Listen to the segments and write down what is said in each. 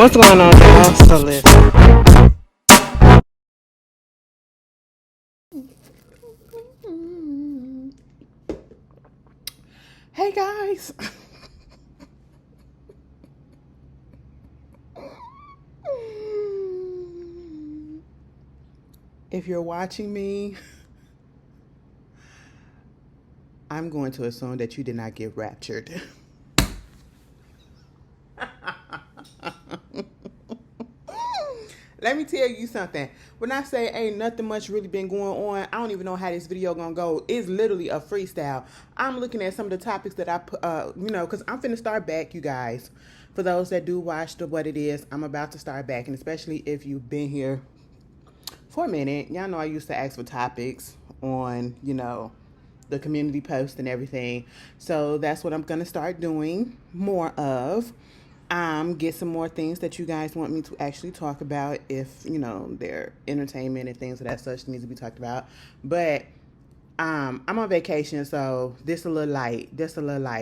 What's going on, y'all? So listen. Hey guys. If you're watching me, I'm going to assume that you did not get raptured. Let me tell you something. When I say ain't nothing much really been going on, I don't even know how this video gonna go. It's literally a freestyle. I'm looking at some of the topics that I put, because I'm finna start back, you guys. For those that do watch what it is, I'm about to start back, and especially if you've been here for a minute, y'all know I used to ask for topics on, the community post and everything. So that's what I'm gonna start doing more of. Get some more things that you guys want me to actually talk about if, they're entertainment and things of that such needs to be talked about. But I'm on vacation, so this a little light.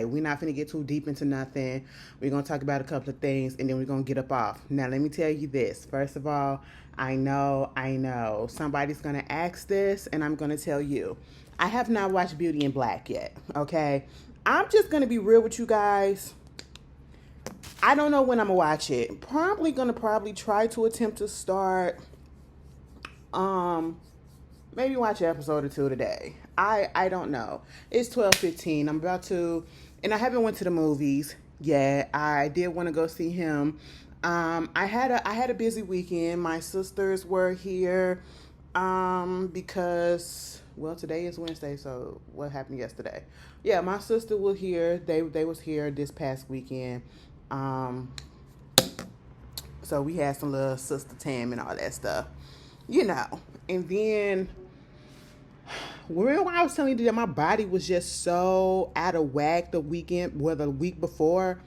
We're not gonna get too deep into nothing. We're gonna talk about a couple of things and then we're gonna get up off. Now let me tell you this. First of all, I know. Somebody's gonna ask this and I'm gonna tell you. I have not watched Beauty in Black yet. Okay. I'm just gonna be real with you guys. I don't know when I'm gonna watch it. Probably try to attempt to start maybe watch an episode or two today. I don't know. It's 12:15. I'm about to, and I haven't went to the movies yet. I did want to go see him. I had a busy weekend. My sisters were here because today is Wednesday, so what happened yesterday? Yeah, my sister was here. They was here this past weekend. So we had some little sister time and all that stuff, And then when I was telling you that my body was just so out of whack the week before,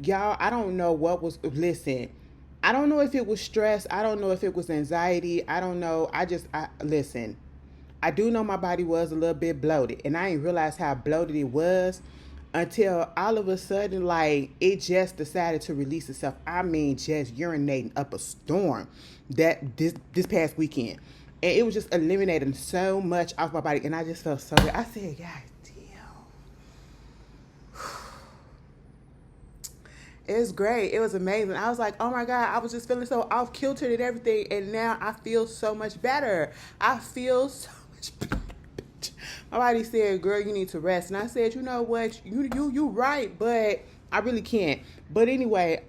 y'all, I don't know what was, listen, I don't know if it was stress. I don't know if it was anxiety. I don't know. Listen, I do know my body was a little bit bloated, and I didn't realize how bloated it was until all of a sudden, like, it just decided to release itself. I mean, just urinating up a storm that this past weekend. And it was just eliminating so much off my body, and I just felt so good. I said, God damn. It was great. It was amazing. I was like, oh my God, I was just feeling so off kilter and everything, and now I feel so much better. I feel so much better. My body said, girl, you need to rest. And I said, you know what? You right, but I really can't. But anyway,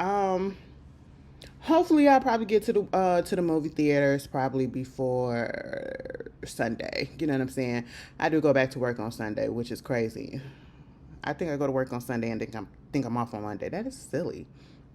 hopefully I'll probably get to the movie theaters probably before Sunday. You know what I'm saying? I do go back to work on Sunday, which is crazy. I think I go to work on Sunday and think I'm off on Monday. That is silly.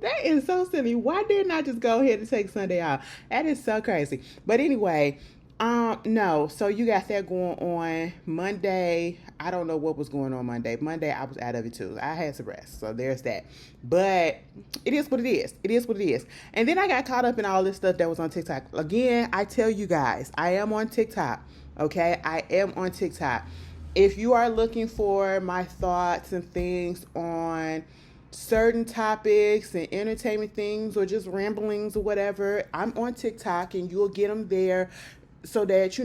That is so silly. Why didn't I just go ahead and take Sunday off? That is so crazy. But anyway, no. So you got that going on Monday. I don't know what was going on Monday. Monday I was out of it too. I had some rest. So there's that. But it is what it is. It is what it is. And then I got caught up in all this stuff that was on TikTok. Again, I tell you guys, I am on TikTok. Okay? I am on TikTok. If you are looking for my thoughts and things on certain topics and entertainment things or just ramblings or whatever, I'm on TikTok and you'll get them there so that,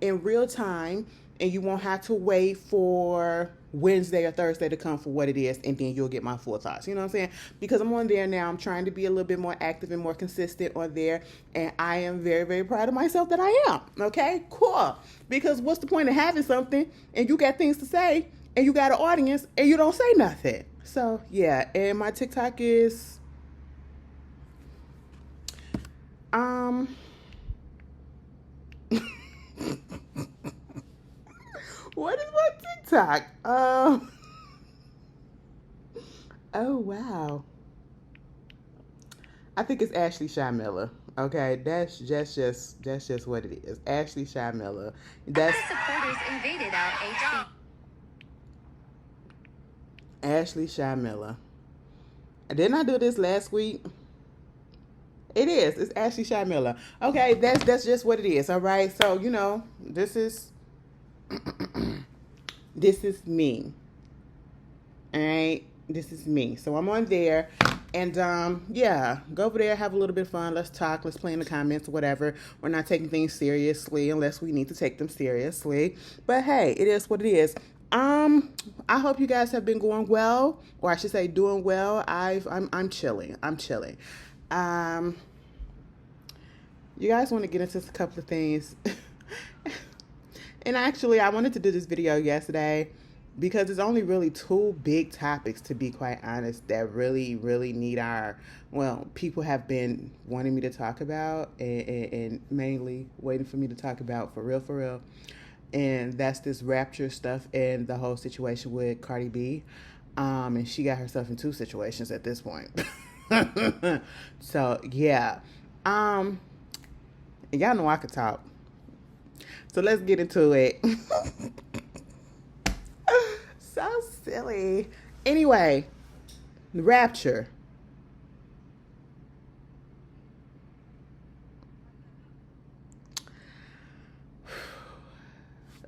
in real time, and you won't have to wait for Wednesday or Thursday to come for what it is, and then you'll get my full thoughts. You know what I'm saying? Because I'm on there now. I'm trying to be a little bit more active and more consistent on there, and I am very, very proud of myself that I am. Okay? Cool. Because what's the point of having something and you got things to say and you got an audience and you don't say nothing? So, yeah. And my TikTok is... What is my TikTok? Oh wow. I think it's AshleyShyMiller. Okay, that's just what it is. AshleyShyMiller. That's supporters invaded our HC. AshleyShyMiller. Didn't I do this last week? It is. It's AshleyShyMiller. Okay, that's just what it is. All right. So this is this is me. All right. This is me. So I'm on there. And yeah, go over there, have a little bit of fun. Let's talk. Let's play in the comments, whatever. We're not taking things seriously unless we need to take them seriously. But hey, it is what it is. I hope you guys have been going well, or I should say, doing well. I'm chilling. I'm chilling. Um, you guys want to get into a couple of things, and actually, I wanted to do this video yesterday because there's only really two big topics, to be quite honest, that really, really need people have been wanting me to talk about, and mainly waiting for me to talk about for real. And that's this rapture stuff and the whole situation with Cardi B. And she got herself in two situations at this point. So yeah. And y'all know I could talk. So let's get into it. So silly. Anyway, rapture.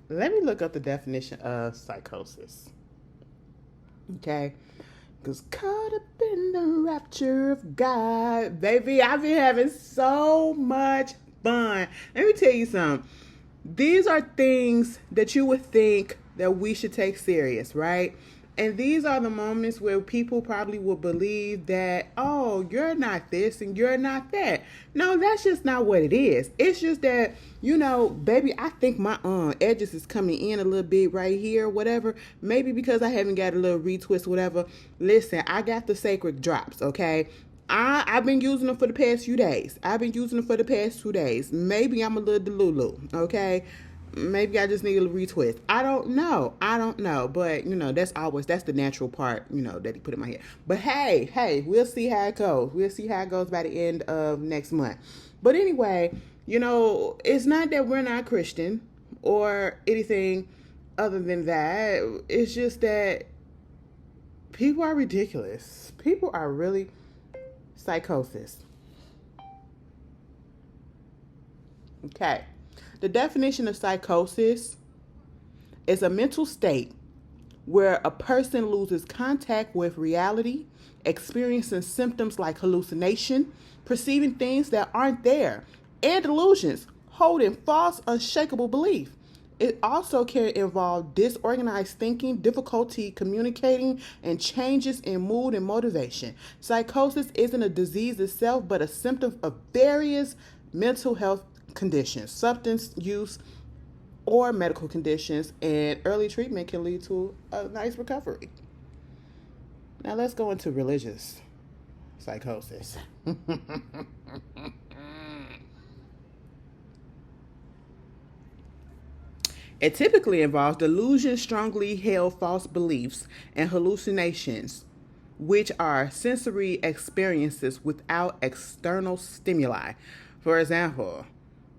Let me look up the definition of psychosis. Okay? Because caught up in the rapture of God. Baby, I've been having so much fun. Let me tell you something. These are things that you would think that we should take serious, right? And these are the moments where people probably will believe that, oh, you're not this and you're not that. No, that's just not what it is. It's just that, baby, I think my edges is coming in a little bit right here, whatever. Maybe because I haven't got a little retwist, whatever. Listen, I got the sacred drops, okay? I've been using them for the past few days. Maybe I'm a little delulu, okay? Maybe I just need a retwist. I don't know. But, that's the natural part, that he put in my head. But hey, we'll see how it goes. We'll see how it goes by the end of next month. But anyway, it's not that we're not Christian or anything other than that. It's just that people are ridiculous. People are really psychosis. Okay. The definition of psychosis is a mental state where a person loses contact with reality, experiencing symptoms like hallucination, perceiving things that aren't there, and delusions, holding false, unshakable belief. It also can involve disorganized thinking, difficulty communicating, and changes in mood and motivation. Psychosis isn't a disease itself, but a symptom of various mental health conditions, substance use, or medical conditions, and early treatment can lead to a nice recovery. Now let's go into religious psychosis. It typically involves delusions, strongly held false beliefs, and hallucinations, which are sensory experiences without external stimuli. For example,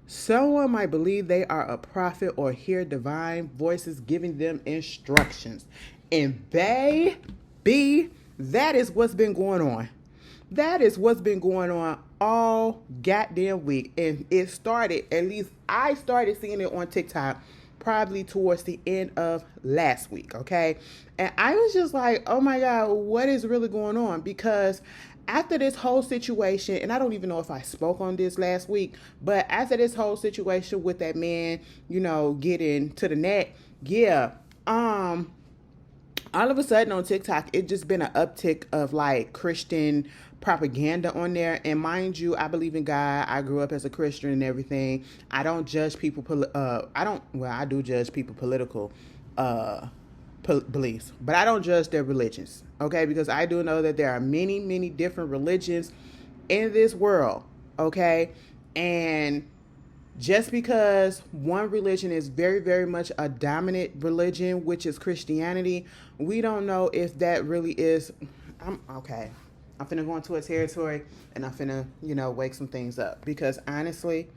someone might believe they are a prophet or hear divine voices giving them instructions. And baby, that is what's been going on. That is what's been going on all goddamn week. And it started, at least I started seeing it on TikTok probably towards the end of last week, okay? And I was just like, oh my God, what is really going on? Because after this whole situation, and I don't even know if I spoke on this last week, but after this whole situation with that man, getting to the net, yeah, all of a sudden on TikTok, it just been an uptick of like Christian propaganda on there. And mind you, I believe in God. I grew up as a Christian and everything. I don't judge people. I do judge people political beliefs, but I don't judge their religions. Okay, because I do know that there are many, many different religions in this world. Okay, and just because one religion is very, very much a dominant religion, which is Christianity, we don't know if that really is. I'm finna go into a territory and I'm finna, wake some things up. Because honestly,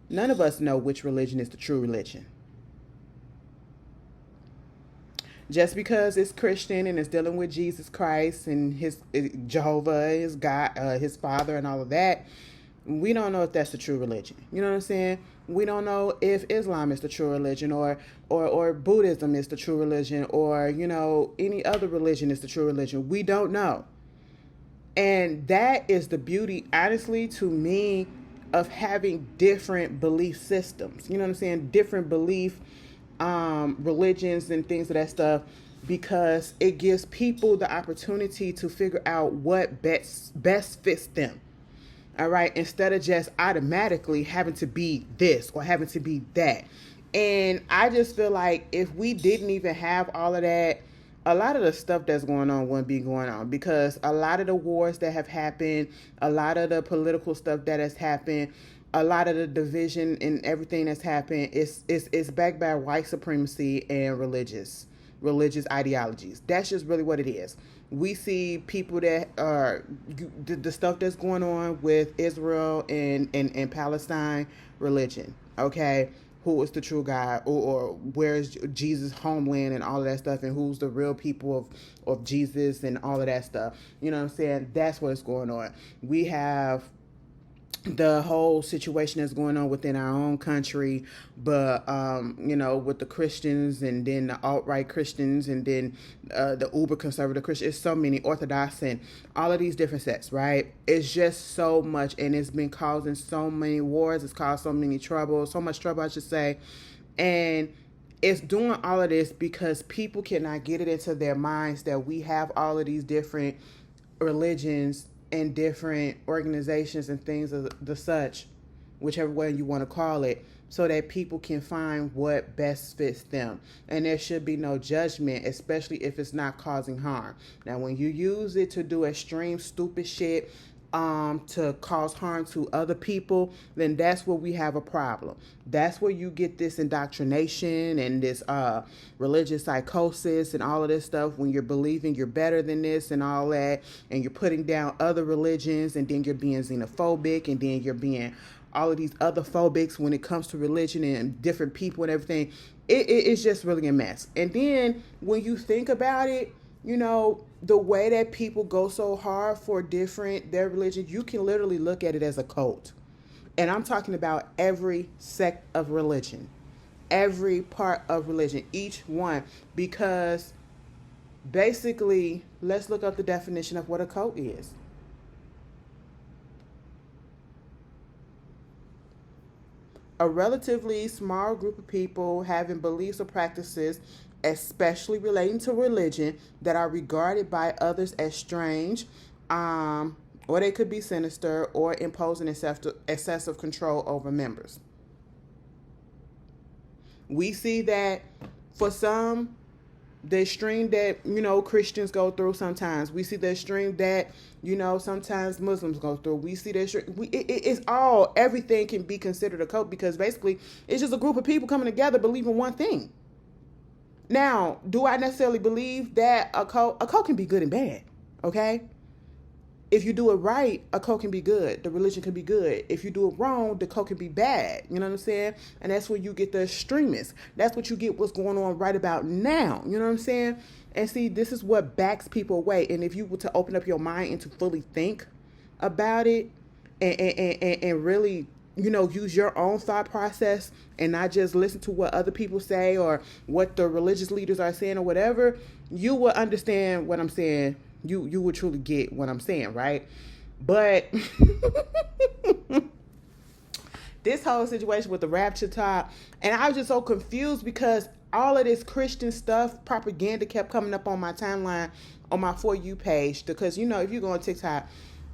none of us know which religion is the true religion. Just because it's Christian and it's dealing with Jesus Christ and his Jehovah, his God, his Father and all of that, we don't know if that's the true religion. You know what I'm saying? We don't know if Islam is the true religion or Buddhism is the true religion or, any other religion is the true religion. We don't know. And that is the beauty, honestly, to me, of having different belief systems. You know what I'm saying? Different belief religions and things of that stuff, because it gives people the opportunity to figure out what best fits them. All right, instead of just automatically having to be this or having to be that. And I just feel like if we didn't even have all of that, a lot of the stuff that's going on wouldn't be going on, because a lot of the wars that have happened, a lot of the political stuff that has happened, a lot of the division and everything that's happened is backed by white supremacy and religious ideologies. That's just really what it is. We see people that are the stuff that's going on with Israel and Palestine religion. Okay, who is the true God, or where is Jesus' homeland and all of that stuff, and who's the real people of Jesus and all of that stuff. You know what I'm saying? That's what's going on. We have the whole situation that's going on within our own country, but with the Christians, and then the alt-right Christians, and then the uber conservative Christians. It's so many Orthodox and all of these different sects, right? It's just so much, and it's been causing so many wars. It's caused so much trouble, I should say. And it's doing all of this because people cannot get it into their minds that we have all of these different religions and different organizations and things of the such, whichever way you want to call it, so that people can find what best fits them. And there should be no judgment, especially if it's not causing harm. Now, when you use it to do extreme stupid shit, to cause harm to other people, then that's where we have a problem. That's where you get this indoctrination and this religious psychosis and all of this stuff, when you're believing you're better than this and all that, and you're putting down other religions, and then you're being xenophobic, and then you're being all of these other phobics when it comes to religion and different people and everything. It's just really a mess. And then when you think about it, the way that people go so hard for their religion, you can literally look at it as a cult. And I'm talking about every sect of religion, every part of religion, each one, because basically, let's look up the definition of what a cult is. A relatively small group of people having beliefs or practices, especially relating to religion, that are regarded by others as strange, or they could be sinister, or imposing excessive control over members. We see that for some, the extreme that, Christians go through sometimes. We see the extreme that, sometimes Muslims go through. We see that everything can be considered a cult, because basically it's just a group of people coming together believing one thing. Now, do I necessarily believe that a cult can be good and bad, okay? If you do it right, a cult can be good. The religion can be good. If you do it wrong, the cult can be bad. You know what I'm saying? And that's where you get the extremists. That's what you get what's going on right about now. You know what I'm saying? And see, this is what backs people away. And if you were to open up your mind and to fully think about it and really, use your own thought process and not just listen to what other people say or what the religious leaders are saying or whatever, you will understand what I'm saying. You will truly get what I'm saying, right? But this whole situation with the rapture talk, and I was just so confused because all of this Christian stuff, propaganda, kept coming up on my timeline, on my For You page. Because, if you go on TikTok,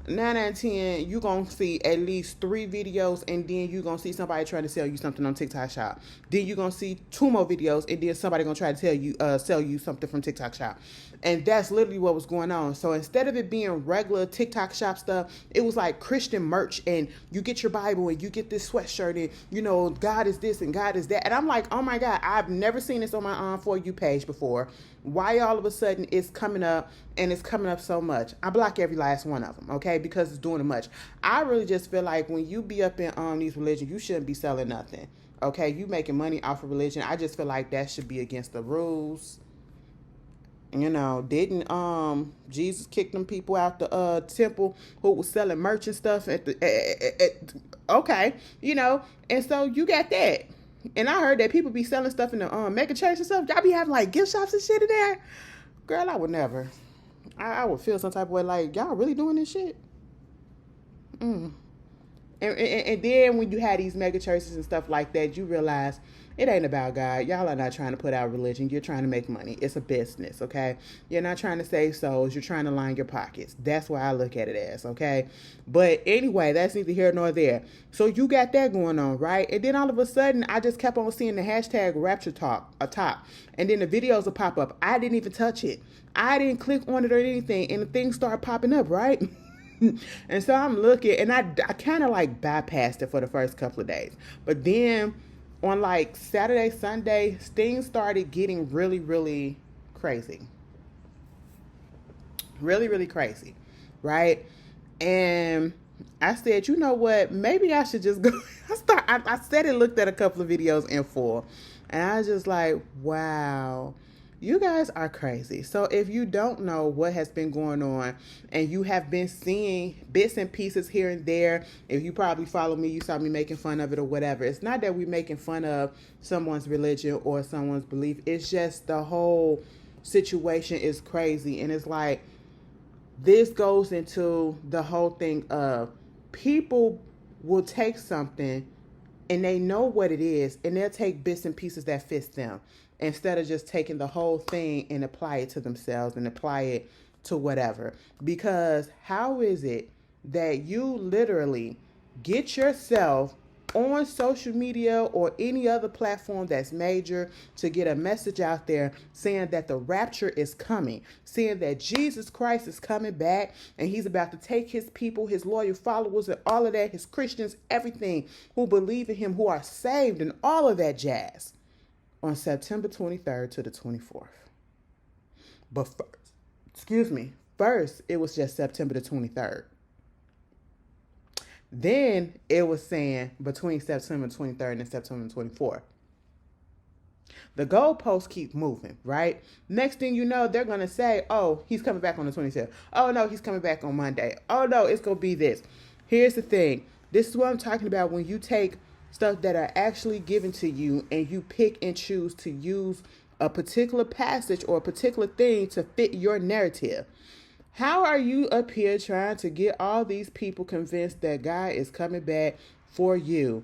9 out of 10, you're going to see at least 3 videos, and then you're going to see somebody trying to sell you something on TikTok Shop. Then you're going to see 2 more videos, and then somebody going to try to sell you something from TikTok Shop. And that's literally what was going on. So instead of it being regular TikTok Shop stuff, it was like Christian merch, and you get your Bible, and you get this sweatshirt, and, God is this, and God is that. And I'm like, oh my God, I've never seen this on my For You page before. Why all of a sudden it's coming up, and it's coming up so much? I block every last one of them, okay, because it's doing too much. I really just feel like when you be up in these religions, you shouldn't be selling nothing, okay? You making money off of religion. I just feel like that should be against the rules. Didn't Jesus kick them people out the temple who was selling merch and stuff okay, and so you got that. And I heard that people be selling stuff in the mega church and stuff. Y'all be having like gift shops and shit in there. Girl, I would never. I would feel some type of way like, y'all really doing this shit? Mm. And then when you had these mega churches and stuff like that, you realize it ain't about God. Y'all are not trying to put out religion. You're trying to make money. It's a business, okay? You're not trying to save souls. You're trying to line your pockets. That's why I look at it as, okay? But anyway, that's neither here nor there. So you got that going on, right? And then all of a sudden, I just kept on seeing the hashtag rapture talk atop. And then the videos will pop up. I didn't even touch it. I didn't click on it or anything. And the things start popping up, right? And so I'm looking, and I kind of like bypassed it for the first couple of days. But then on like Saturday, Sunday, things started getting really, really crazy. Really, really crazy, right? And I said, you know what? Maybe I should just go. I said it, looked at a couple of videos in full, and I was just like, wow. You guys are crazy. So if you don't know what has been going on and you have been seeing bits and pieces here and there, if you probably follow me, you saw me making fun of it or whatever. It's not that we're making fun of someone's religion or someone's belief. It's just the whole situation is crazy. And it's like, this goes into the whole thing of people will take something and they know what it is and they'll take bits and pieces that fits them, instead of just taking the whole thing and apply it to themselves and apply it to whatever. Because how is it that you literally get yourself on social media or any other platform that's major to get a message out there saying that the rapture is coming, saying that Jesus Christ is coming back and he's about to take his people, his loyal followers and all of that, his Christians, everything who believe in him, who are saved and all of that jazz, on September 23rd to the 24th. But first it was just September the 23rd. Then it was saying between September 23rd and September 24th. The goalposts keep moving, right? Next thing you know, they're going to say, oh, he's coming back on the 27th. Oh, no, he's coming back on Monday. Oh, no, it's going to be this. Here's the thing. This is what I'm talking about when you take stuff that are actually given to you and you pick and choose to use a particular passage or a particular thing to fit your narrative. How are you up here trying to get all these people convinced that God is coming back for you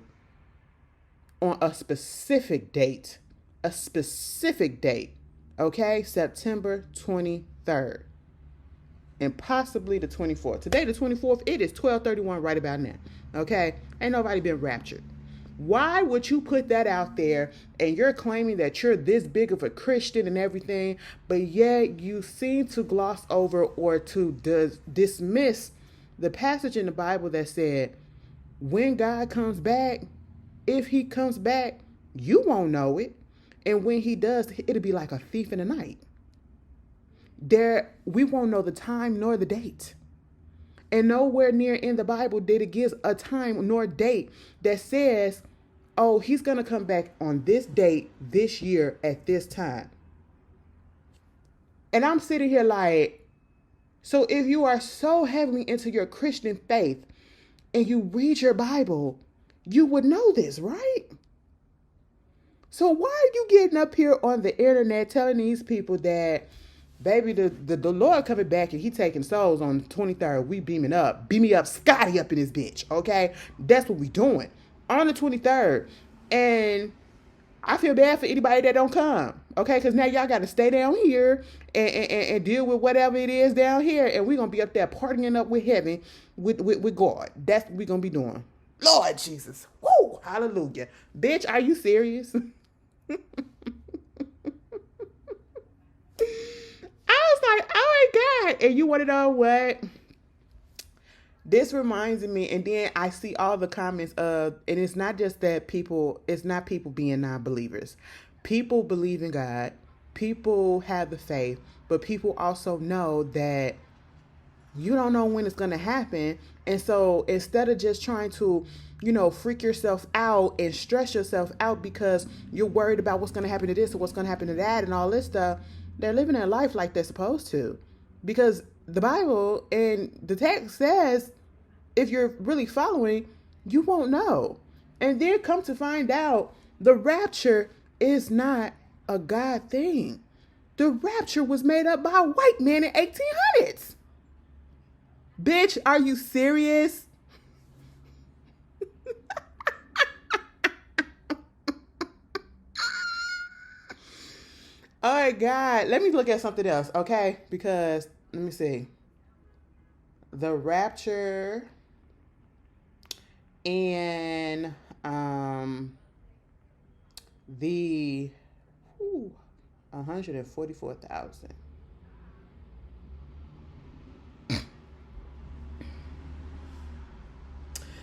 on a specific date? A specific date, okay? September 23rd and possibly the 24th. Today, the 24th, it is 12:31 right about now, okay? Ain't nobody been raptured. Why would you put that out there and you're claiming that you're this big of a Christian and everything, but yet you seem to gloss over or to dismiss the passage in the Bible that said, when God comes back, if he comes back, you won't know it. And when he does, it'll be like a thief in the night. We won't know the time nor the date. And nowhere near in the Bible did it give a time nor date that says, oh, he's going to come back on this date, this year, at this time. And I'm sitting here like, so if you are so heavily into your Christian faith and you read your Bible, you would know this, right? So why are you getting up here on the internet telling these people that, baby, the Lord coming back and he taking souls on the 23rd. We beaming up. Beam me up, Scotty up in this bitch, okay? That's what we doing on the 23rd. And I feel bad for anybody that don't come, okay? Because now y'all got to stay down here and deal with whatever it is down here. And we're going to be up there partying up with heaven with God. That's what we're going to be doing. Lord Jesus. Woo! Hallelujah. Bitch, are you serious? I was like, oh my God. And you want to know what? This reminds me, and then I see all the comments of, and it's not just that people, it's not people being non-believers. People believe in God. People have the faith, but people also know that you don't know when it's going to happen. And so instead of just trying to, freak yourself out and stress yourself out because you're worried about what's going to happen to this or what's going to happen to that and all this stuff, they're living their life like they're supposed to. Because the Bible and the text says, if you're really following, you won't know. And then come to find out, the rapture is not a God thing. The rapture was made up by a white man in 1800s. Bitch, are you serious? Oh my God. Let me look at something else, okay? Because, let me see. The rapture and the 144,000.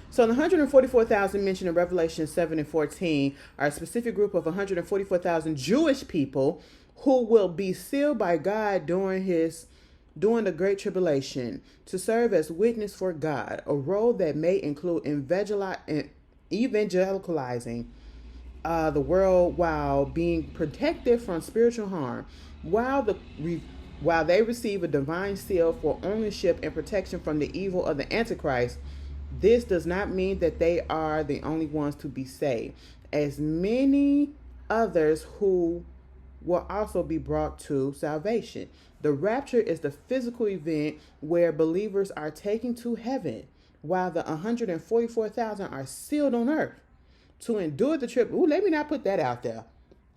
So the 144,000 mentioned in Revelation 7 and 14 are a specific group of 144,000 Jewish people who will be sealed by God during the Great Tribulation to serve as witness for God, a role that may include evangelicalizing the world while being protected from spiritual harm, while they receive a divine seal for ownership and protection from the evil of the Antichrist. This does not mean that they are the only ones to be saved, as many others who will also be brought to salvation. The rapture is the physical event where believers are taken to heaven, while the 144,000 are sealed on earth to endure the trip. Ooh, let me not put that out there.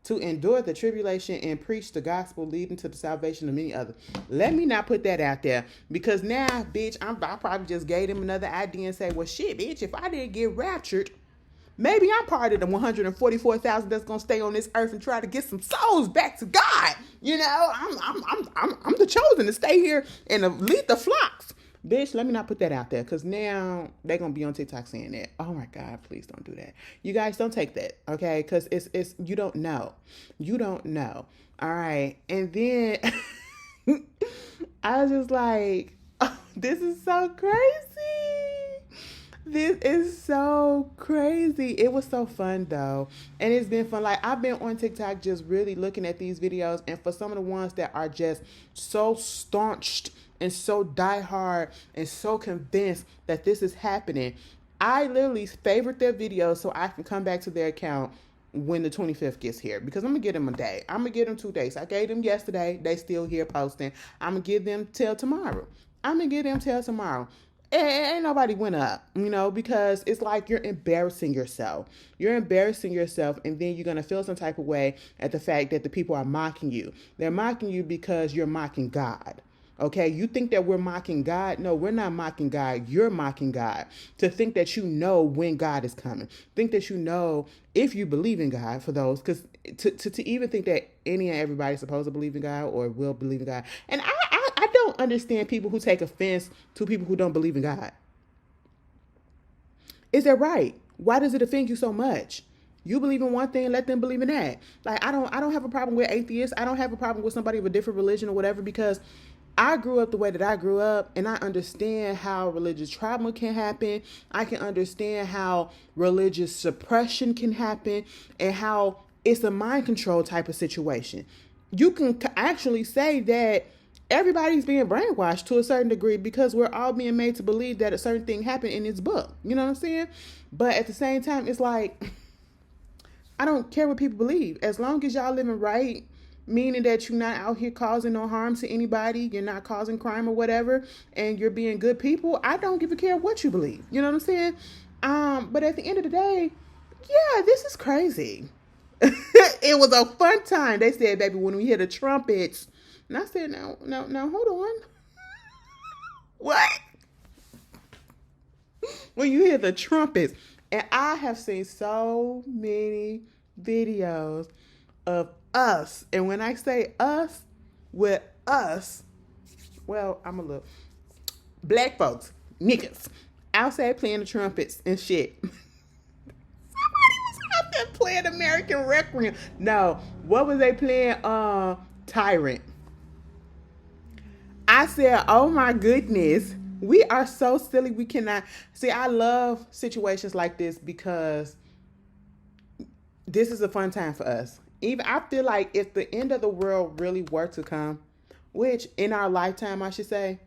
To endure the tribulation and preach the gospel leading to the salvation of many others. Let me not put that out there, because now, bitch, I probably just gave them another idea and say, well, shit, bitch, if I didn't get raptured, maybe I'm part of the 144,000 that's gonna stay on this earth and try to get some souls back to God. You know, I'm the chosen to stay here and lead the flocks. Bitch, let me not put that out there, because now they're going to be on TikTok saying that. Oh, my God, please don't do that. You guys don't take that, okay? Because it's you don't know. You don't know. All right. And then I was just like, oh, this is so crazy. This is so crazy. It was so fun, though. And it's been fun. Like, I've been on TikTok just really looking at these videos. And for some of the ones that are just so staunched and so diehard and so convinced that this is happening, I literally favorite their videos so I can come back to their account when the 25th gets here, because I'm gonna give them a day. I'm gonna give them 2 days. I gave them yesterday. They still here posting. I'm gonna give them till tomorrow. Ain't nobody went up, you know, because it's like you're embarrassing yourself. You're embarrassing yourself, and then you're going to feel some type of way at the fact that the people are mocking you. They're mocking you because you're mocking God. Okay, you think that we're mocking God? No, we're not mocking God. You're mocking God. To think that you know when God is coming. Think that you know if you believe in God, for those, because to even think that any and everybody's supposed to believe in God or will believe in God. And I don't understand people who take offense to people who don't believe in God. Is that right? Why does it offend you so much? You believe in one thing, let them believe in that. Like, I don't have a problem with atheists. I don't have a problem with somebody of a different religion or whatever, because I grew up the way that I grew up, and I understand how religious trauma can happen. I can understand how religious suppression can happen, and how it's a mind control type of situation. You can actually say that everybody's being brainwashed to a certain degree, because we're all being made to believe that a certain thing happened in this book. You know what I'm saying? But at the same time, it's like, I don't care what people believe. As long as y'all living right, meaning that you're not out here causing no harm to anybody, you're not causing crime or whatever, and you're being good people, I don't give a care what you believe. You know what I'm saying? But at the end of the day, yeah, this is crazy. It was a fun time. They said, baby, when we hear the trumpets. And I said, no, hold on. What? When you hear the trumpets. And I have seen so many videos of us. And when I say us, with us, well, I'm a little black folks, niggas, outside playing the trumpets and shit. Somebody was out there playing American Requiem. No, what was they playing? Tyrant. I said, oh my goodness, we are so silly. We cannot see. I love situations like this, because this is a fun time for us. Even I feel like if the end of the world really were to come, which in our lifetime, I should say,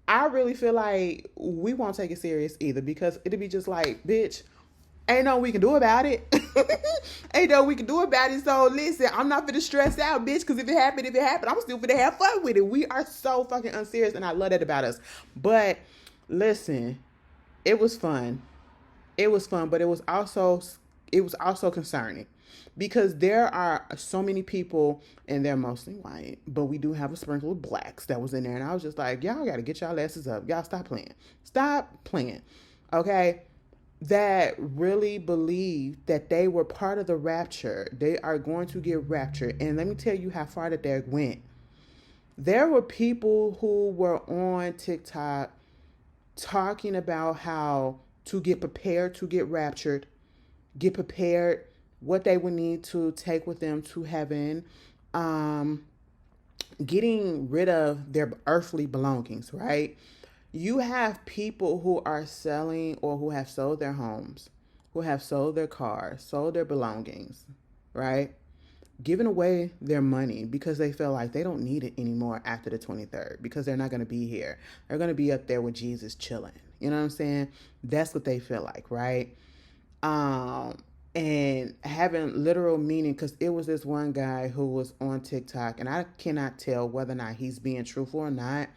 I really feel like we won't take it serious either, because it'll be just like, bitch, Ain't no we can do about it. Ain't no we can do about it. So listen, I'm not finna stress out, bitch, because if it happened, I'm still finna have fun with it. We are so fucking unserious, and I love that about us. But listen, it was fun. It was fun, but it was also concerning because there are so many people, and they're mostly white, but we do have a sprinkle of blacks that was in there, and I was just like, y'all got to get y'all asses up. Y'all stop playing, okay? That really believe that they were part of the rapture. They are going to get raptured, and let me tell you how far that they went. There were people who were on TikTok talking about how to get prepared to get raptured, get prepared, what they would need to take with them to heaven, um, getting rid of their earthly belongings, right? You have people who are selling or who have sold their homes, who have sold their cars, sold their belongings, right? Giving away their money because they feel like they don't need it anymore after the 23rd because they're not going to be here. They're going to be up there with Jesus chilling. You know what I'm saying? That's what they feel like, right? And having literal meaning, because it was this one guy who was on TikTok, and I cannot tell whether or not he's being truthful or not,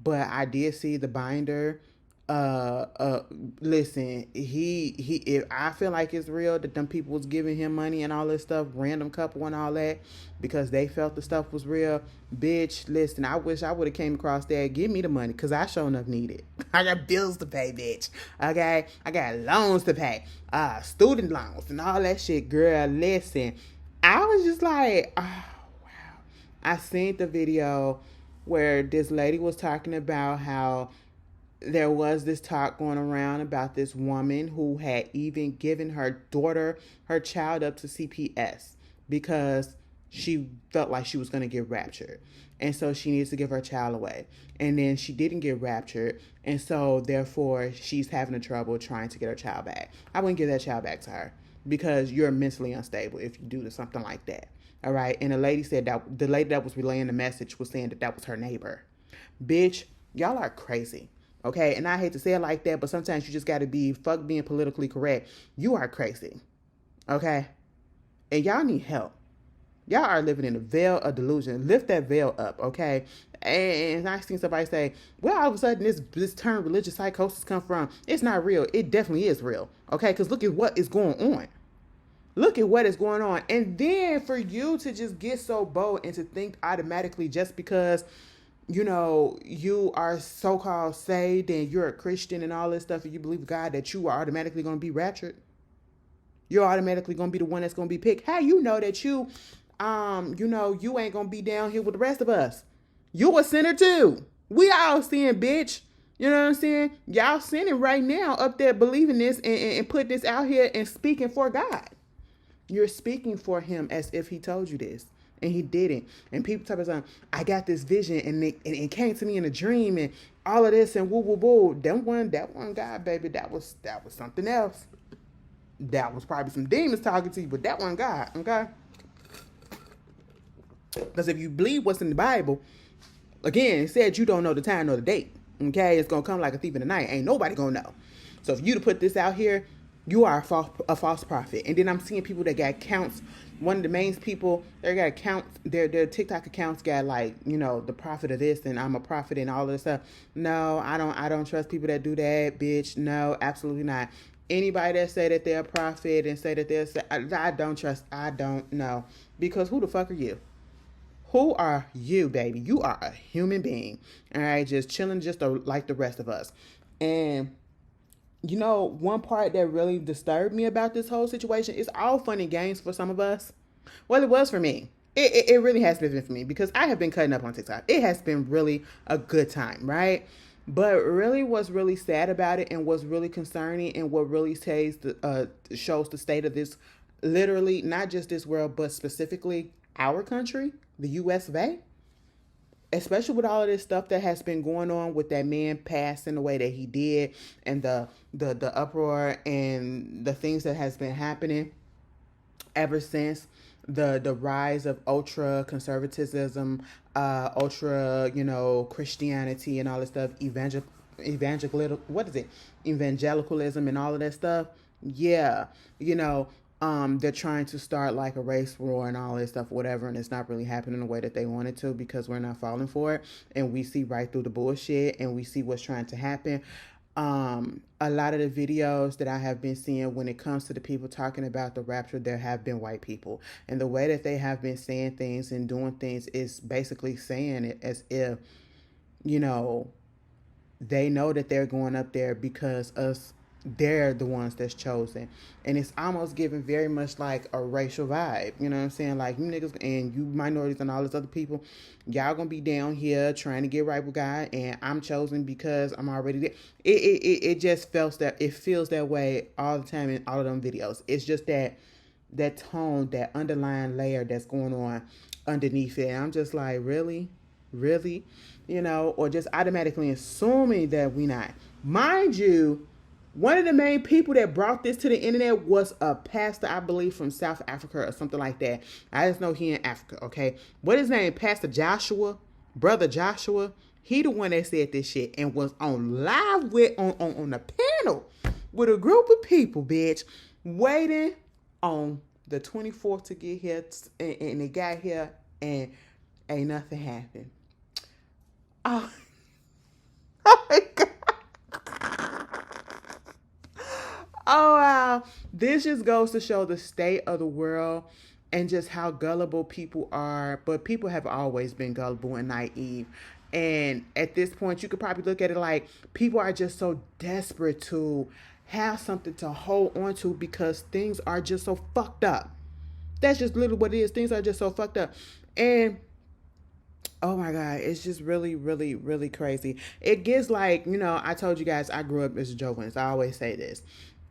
but I did see the binder. Listen, he if I feel like it's real that them people was giving him money and all this stuff, random couple and all that, because they felt the stuff was real. Bitch, listen, I wish I would have came across that. Give me the money, because I sure enough need it. I got bills to pay, bitch. Okay? I got loans to pay. Student loans and all that shit, girl. Listen. I was just like, oh wow. I seen the video where this lady was talking about how there was this talk going around about this woman who had even given her child up to CPS because she felt like she was going to get raptured. And so she needs to give her child away. And then she didn't get raptured. And so therefore she's having a trouble trying to get her child back. I wouldn't give that child back to her because you're mentally unstable if you do something like that. All right. And the lady said that the lady that was relaying the message was saying that was her neighbor. Bitch, y'all are crazy. Okay, and I hate to say it like that, but sometimes you just got to be fuck being politically correct. You are crazy. Okay, and y'all need help. Y'all are living in a veil of delusion. Lift that veil up, okay? And I seen somebody say, "Well, all of a sudden this term religious psychosis come from?" It's not real. It definitely is real, okay? Because look at what is going on. Look at what is going on, and then for you to just get so bold and to think automatically just because you are so-called saved and you're a Christian and all this stuff and you believe God that you are automatically going to be raptured. You're automatically going to be the one that's going to be picked. How you know that you ain't going to be down here with the rest of us? You a sinner too. We all sin, bitch. You know what I'm saying? Y'all sinning right now up there believing this and putting this out here and speaking for God. You're speaking for him as if he told you this. And he didn't. And people talk about, I got this vision and it came to me in a dream and all of this and woo woo woo. That one guy, baby, that was something else. That was probably some demons talking to you, but that one guy, okay? Because if you believe what's in the Bible, again, it said you don't know the time nor the date. Okay, it's gonna come like a thief in the night. Ain't nobody gonna know. So if you to put this out here, you are a false prophet. And then I'm seeing people that got accounts. One of the main people, they got accounts, their TikTok accounts got like, the prophet of this and I'm a prophet and all of this stuff. No, I don't trust people that do that, bitch. No, absolutely not. Anybody that say that they're a prophet and say that I don't trust, I don't know. Because who the fuck are you? Who are you, baby? You are a human being. All right, just chilling just like the rest of us. And one part that really disturbed me about this whole situation is all fun and games for some of us. Well, it was for me. It really has been for me because I have been cutting up on TikTok. It has been really a good time, right? But really what's really sad about it and what's really concerning and what really shows the state of this, literally, not just this world, but specifically our country, the US of A. Especially with all of this stuff that has been going on with that man passing the way that he did and the uproar and the things that has been happening ever since the rise of ultra conservatism, ultra, Christianity and all this stuff, evangelicalism and all of that stuff. Yeah, you know, they're trying to start like a race war and all this stuff, whatever, and it's not really happening the way that they wanted to because we're not falling for it, and we see right through the bullshit, and we see what's trying to happen. A lot of the videos that I have been seeing when it comes to the people talking about the rapture, there have been white people, and the way that they have been saying things and doing things is basically saying it as if, you know, they know that they're going up there because us they're the ones that's chosen, and it's almost giving very much like a racial vibe, you know what I'm saying, like you niggas and you minorities and all this other people, y'all gonna be down here trying to get right with God, and I'm chosen because I'm already there. It just feels that way all the time in all of them videos. It's just that tone, that underlying layer that's going on underneath it, and I'm just like, really, or just automatically assuming that we not. Mind you, one of the main people that brought this to the internet was a pastor, I believe, from South Africa or something like that. I just know he in Africa, okay? What is his name? Pastor Joshua, Brother Joshua. He the one that said this shit and was on live with on the panel with a group of people, bitch, waiting on the 24th to get here, and they got here and ain't nothing happened. Oh, oh my God. Oh, wow. This just goes to show the state of the world and just how gullible people are. But people have always been gullible and naive. And at this point, you could probably look at it like people are just so desperate to have something to hold on to because things are just so fucked up. That's just literally what it is. Things are just so fucked up. And oh my God, it's just really, really, really crazy. It gets like, I told you guys I grew up as a Jehovah's Witness. I always say this.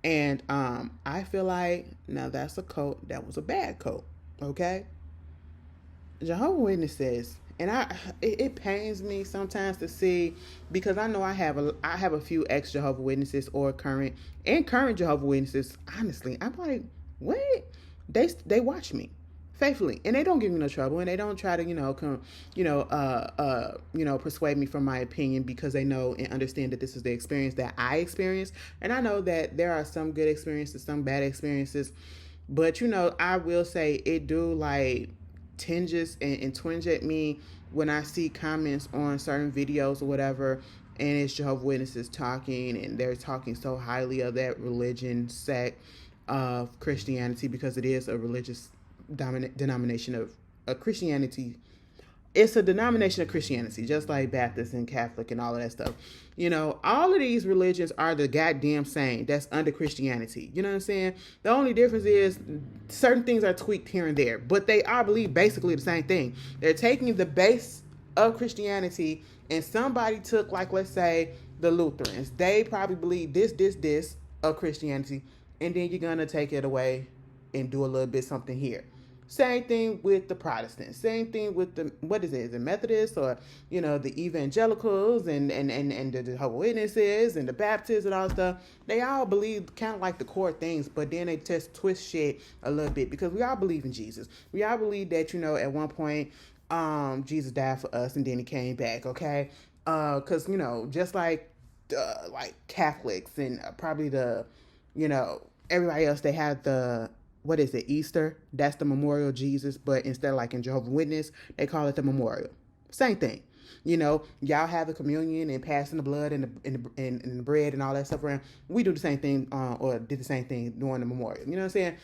And I feel like now that's a cult that was a bad cult. Okay? Jehovah's Witnesses, and it pains me sometimes to see, because I know I have a few ex Jehovah's Witnesses or current Jehovah's Witnesses. Honestly, I'm like, what? They watch me faithfully, and they don't give me no trouble, and they don't try to persuade me from my opinion, because they know and understand that this is the experience that I experienced, and I know that there are some good experiences, some bad experiences, but I will say it do like tinges and twinge at me when I see comments on certain videos or whatever, and it's Jehovah's Witnesses talking, and they're talking so highly of that religion sect of Christianity, because it is a religious denomination of Christianity. It's a denomination of Christianity, just like Baptist and Catholic and all of that stuff. All of these religions are the goddamn same. That's under Christianity. You know what I'm saying? The only difference is certain things are tweaked here and there, but they all believe basically the same thing. They're taking the base of Christianity, and somebody took, like, let's say, the Lutherans. They probably believe this of Christianity, and then you're going to take it away and do a little bit something here. Same thing with the Protestants. Same thing with the, what is it? Is it Methodists, or, the evangelicals and the Jehovah's Witnesses and the Baptists and all that stuff. They all believe kind of like the core things, but then they just twist shit a little bit, because we all believe in Jesus. We all believe that, at one point, Jesus died for us and then he came back, okay? Because, just like Catholics and probably the, everybody else, they have the, what is it, Easter? That's the memorial of Jesus, but instead of like in Jehovah's Witness, they call it the memorial. Same thing. Y'all have the communion and passing the blood and the bread and all that stuff around. We do the same thing, or did the same thing during the memorial. You know what I'm saying?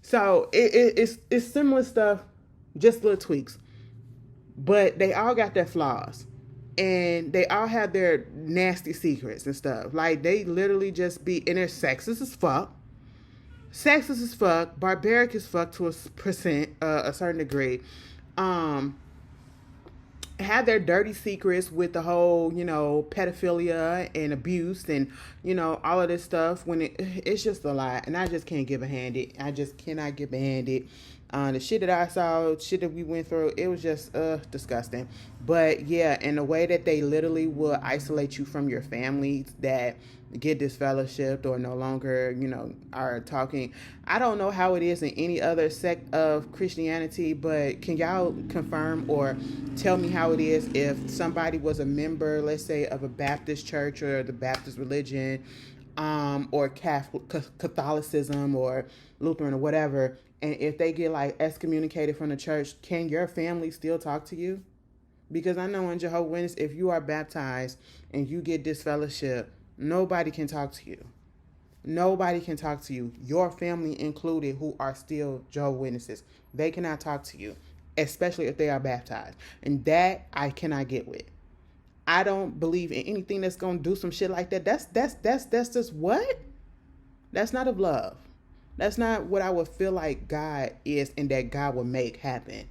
So it's similar stuff, just little tweaks. But they all got their flaws. And they all have their nasty secrets and stuff. Like, they literally just be, and they're sexist as fuck. Sexist as fuck, barbaric as fuck to a certain degree. Have their dirty secrets with the whole, pedophilia and abuse and, all of this stuff, when it's just a lot, and I just can't get behind it. I just cannot get behind it. The shit that I saw, shit that we went through, it was just disgusting. But yeah, and the way that they literally will isolate you from your family that get disfellowshipped or no longer, are talking. I don't know how it is in any other sect of Christianity, but can y'all confirm or tell me how it is if somebody was a member, let's say, of a Baptist church or the Baptist religion, or Catholicism or Lutheran or whatever, and if they get like excommunicated from the church, can your family still talk to you? Because I know in Jehovah's Witness, if you are baptized and you get disfellowship, nobody can talk to you. Nobody can talk to you. Your family included, who are still Jehovah's Witnesses. They cannot talk to you, especially if they are baptized. And that I cannot get with. I don't believe in anything that's gonna do some shit like that. That's just what? That's not of love. That's not what I would feel like God is and that God would make happen.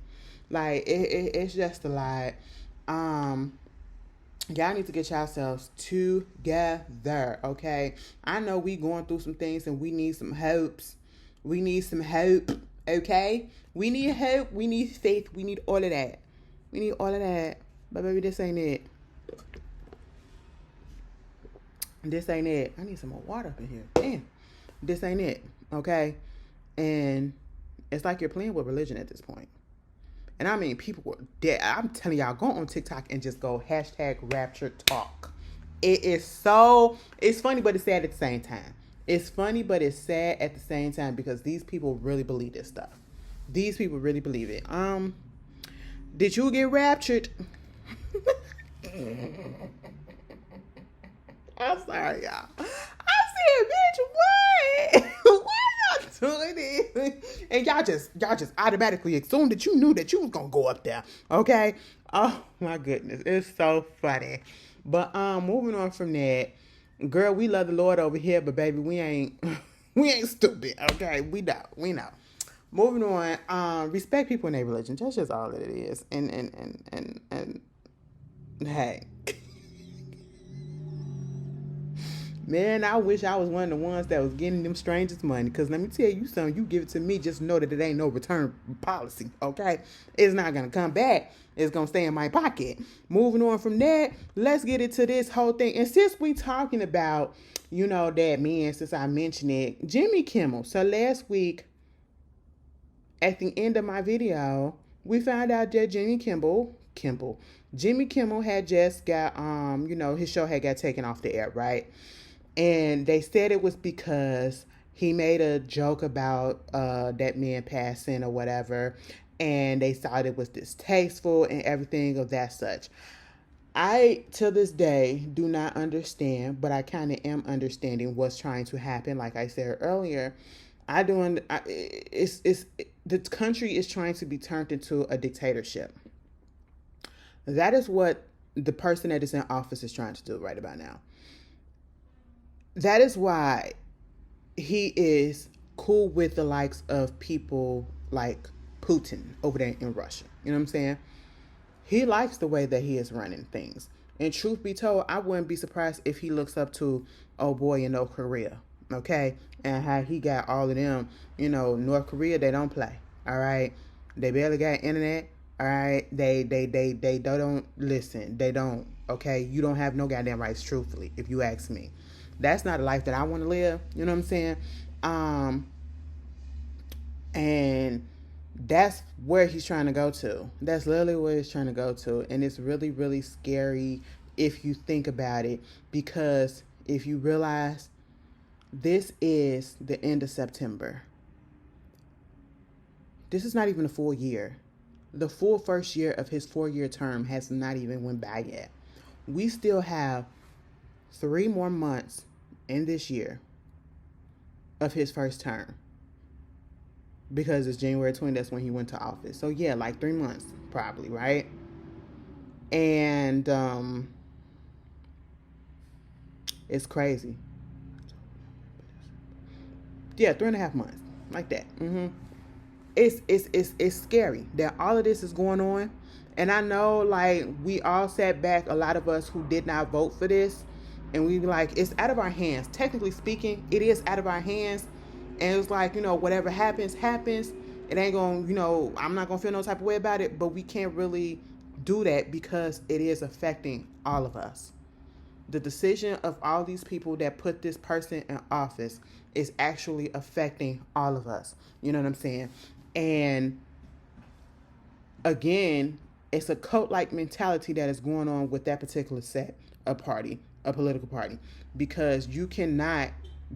Like it's just a lot. Y'all need to get yourselves together, okay? I know we going through some things and we need some hopes. We need some hope, okay? We need hope. We need faith. We need all of that. We need all of that. But baby, this ain't it. This ain't it. I need some more water up in here. Damn. This ain't it, okay? And it's like you're playing with religion at this point. And I mean, people were dead. I'm telling y'all, go on TikTok and just go #rapture talk. It is so, it's funny, but it's sad at the same time. It's funny, but it's sad at the same time because these people really believe this stuff. These people really believe it. Did you get raptured? I'm sorry, y'all. I said, bitch, what? Why y'all doing this? And y'all just automatically assumed that you knew that you was gonna go up there. Okay? Oh my goodness. It's so funny. But moving on from that, girl, we love the Lord over here, but baby, we ain't stupid. Okay? We know. Moving on, respect people in their religion. That's just all that it is. And hey. Man, I wish I was one of the ones that was getting them strangers money. Because let me tell you something. You give it to me, just know that it ain't no return policy, okay? It's not going to come back. It's going to stay in my pocket. Moving on from that, let's get into this whole thing. And since we talking about, that man, since I mentioned it, Jimmy Kimmel. So last week, at the end of my video, we found out that Jimmy Kimmel had just got, his show had got taken off the air, right? And they said it was because he made a joke about that man passing or whatever. And they thought it was distasteful and everything of that such. I, till this day, do not understand, but I kind of am understanding what's trying to happen. Like I said earlier, the country is trying to be turned into a dictatorship. That is what the person that is in office is trying to do right about now. That is why he is cool with the likes of people like Putin over there in Russia. You know what I'm saying? He likes the way that he is running things. And truth be told, I wouldn't be surprised if he looks up to old boy in North Korea. Okay? And how he got all of them. North Korea, they don't play. All right? They barely got internet. All right? They don't listen. They don't. Okay? You don't have no goddamn rights, truthfully, if you ask me. That's not a life that I want to live. You know what I'm saying? And that's where he's trying to go to. That's literally where he's trying to go to. And it's really, really scary if you think about it. Because if you realize this is the end of September. This is not even a full year. The full first year of his 4-year term has not even went by yet. We still have 3 more months in this year of his first term, because it's January 20th, that's when he went to office. So yeah, like 3 months probably, right? And it's crazy. Yeah, 3.5 months, like that. It's scary that all of this is going on. And I know, like, we all sat back, a lot of us who did not vote for this, and we were like, it's out of our hands. Technically speaking, it is out of our hands. And it's like, whatever happens. It ain't going to, I'm not going to feel no type of way about it, but we can't really do that because it is affecting all of us. The decision of all these people that put this person in office is actually affecting all of us. You know what I'm saying? And again, it's a cult-like mentality that is going on with that particular set of party a political party, because you cannot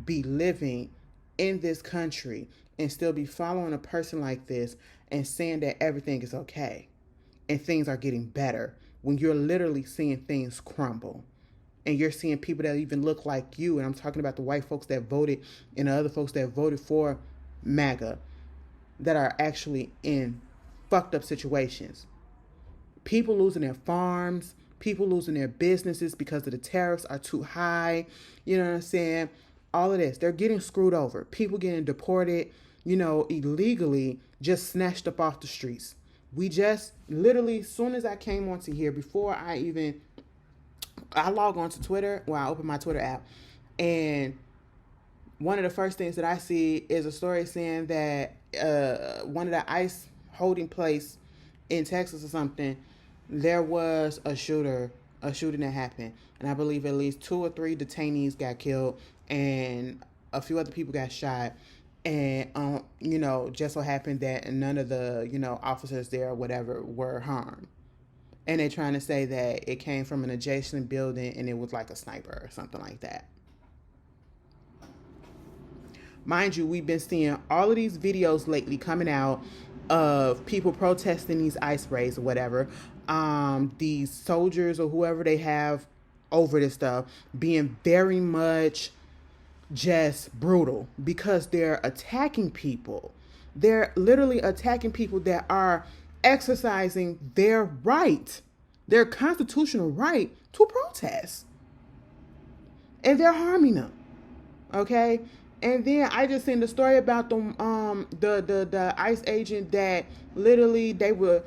be living in this country and still be following a person like this and saying that everything is okay and things are getting better when you're literally seeing things crumble. And you're seeing people that even look like you, and I'm talking about the white folks that voted and the other folks that voted for MAGA, that are actually in fucked up situations. People losing their farms, people losing their businesses because of the tariffs are too high. You know what I'm saying? All of this. They're getting screwed over. People getting deported, illegally, just snatched up off the streets. We just literally, as soon as I came onto here, before I log on to Twitter, I open my Twitter app, and one of the first things that I see is a story saying that one of the ICE holding place in Texas or something, there was a shooting that happened. And I believe at least 2 or 3 detainees got killed and a few other people got shot. And, just so happened that none of the, officers there or whatever were harmed. And they're trying to say that it came from an adjacent building and it was like a sniper or something like that. Mind you, we've been seeing all of these videos lately coming out of people protesting these ICE raids or whatever. These soldiers or whoever they have over this stuff being very much just brutal because they're attacking people. They're literally attacking people that are exercising their right, their constitutional right to protest. And they're harming them. Okay? And then I just seen the story about the ICE agent that literally they were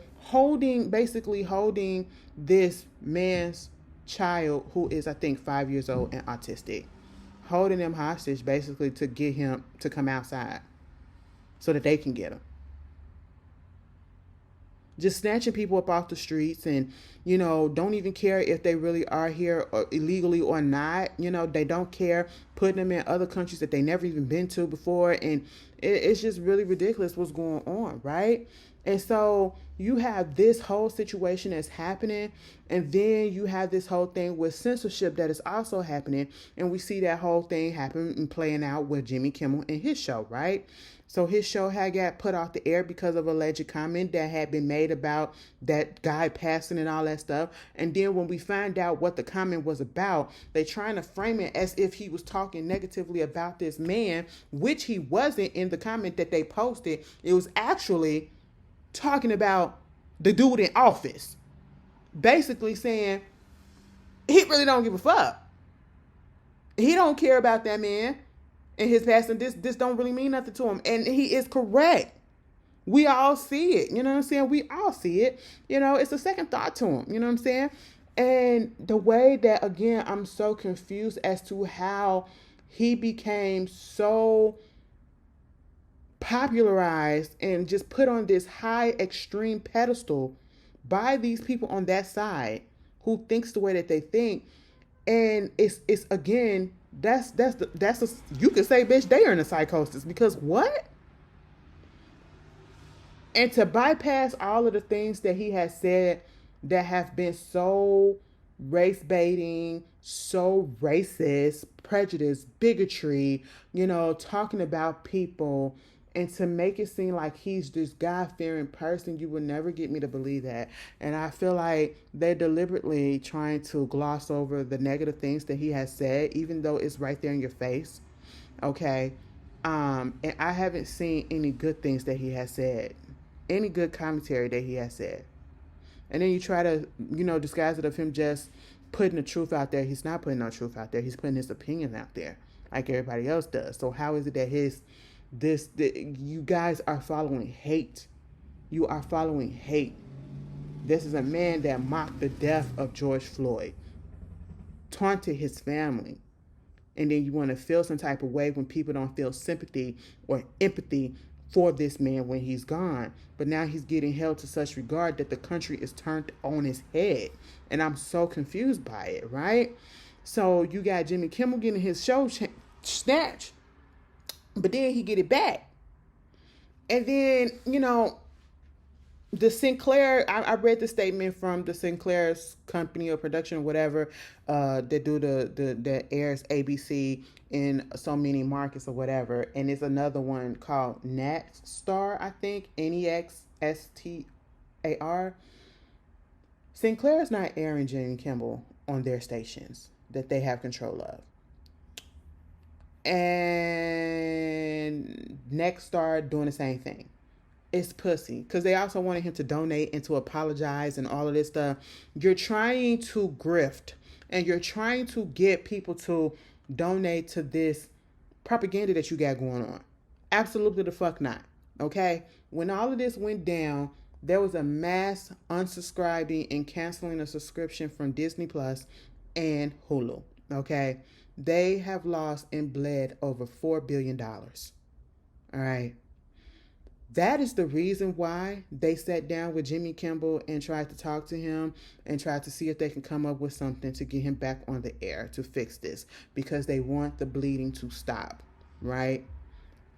basically holding this man's child who is, I think, 5 years old and autistic. Holding him hostage basically to get him to come outside so that they can get him. Just snatching people up off the streets and, don't even care if they really are here or illegally or not. They don't care. Putting them in other countries that they never even been to before. And it's just really ridiculous what's going on, right? And so you have this whole situation that's happening. And then you have this whole thing with censorship that is also happening. And we see that whole thing happen and playing out with Jimmy Kimmel and his show, right? So his show had got put off the air because of alleged comment that had been made about that guy passing and all that stuff. And then when we find out what the comment was about, they trying to frame it as if he was talking negatively about this man, which he wasn't in the comment that they posted. It was actually talking about the dude in office. Basically saying he really don't give a fuck. He don't care about that man. And his passing, this don't really mean nothing to him. And he is correct. We all see it. You know what I'm saying? We all see it. It's a second thought to him. You know what I'm saying? And the way that, again, I'm so confused as to how he became so popularized and just put on this high extreme pedestal by these people on that side who thinks the way that they think. And it's again, you could say, bitch, they are in a psychosis, because what? And to bypass all of the things that he has said that have been so race baiting, so racist, prejudice, bigotry, talking about people, and to make it seem like he's this God-fearing person, you would never get me to believe that. And I feel like they're deliberately trying to gloss over the negative things that he has said, even though it's right there in your face. Okay? And I haven't seen any good things that he has said, any good commentary that he has said. And then you try to, disguise it of him just putting the truth out there. He's not putting no truth out there. He's putting his opinion out there like everybody else does. So how is it that you guys are following hate? You are following hate. This is a man that mocked the death of George Floyd, taunted his family, and then you want to feel some type of way when people don't feel sympathy or empathy for this man when he's gone. But now he's getting held to such regard that the country is turned on his head. And I'm so confused by it, right? So you got Jimmy Kimmel getting his show snatched, but then he get it back. And then, the Sinclair, I read the statement from the Sinclair's company or production or whatever, that do that airs ABC in so many markets or whatever, and it's another one called Nexstar, I think, Nexstar. Sinclair is not airing Jimmy Kimmel on their stations that they have control of, and Nexstar doing the same thing. It's pussy, because they also wanted him to donate and to apologize and all of this stuff. You're trying to grift, and you're trying to get people to donate to this propaganda that you got going on. Absolutely the fuck not. Okay? When all of this went down, there was a mass unsubscribing and canceling a subscription from Disney Plus and Hulu. Okay? They have lost and bled over $4 billion. All right? That is the reason why they sat down with Jimmy Kimmel and tried to talk to him and tried to see if they can come up with something to get him back on the air to fix this, because they want the bleeding to stop, right?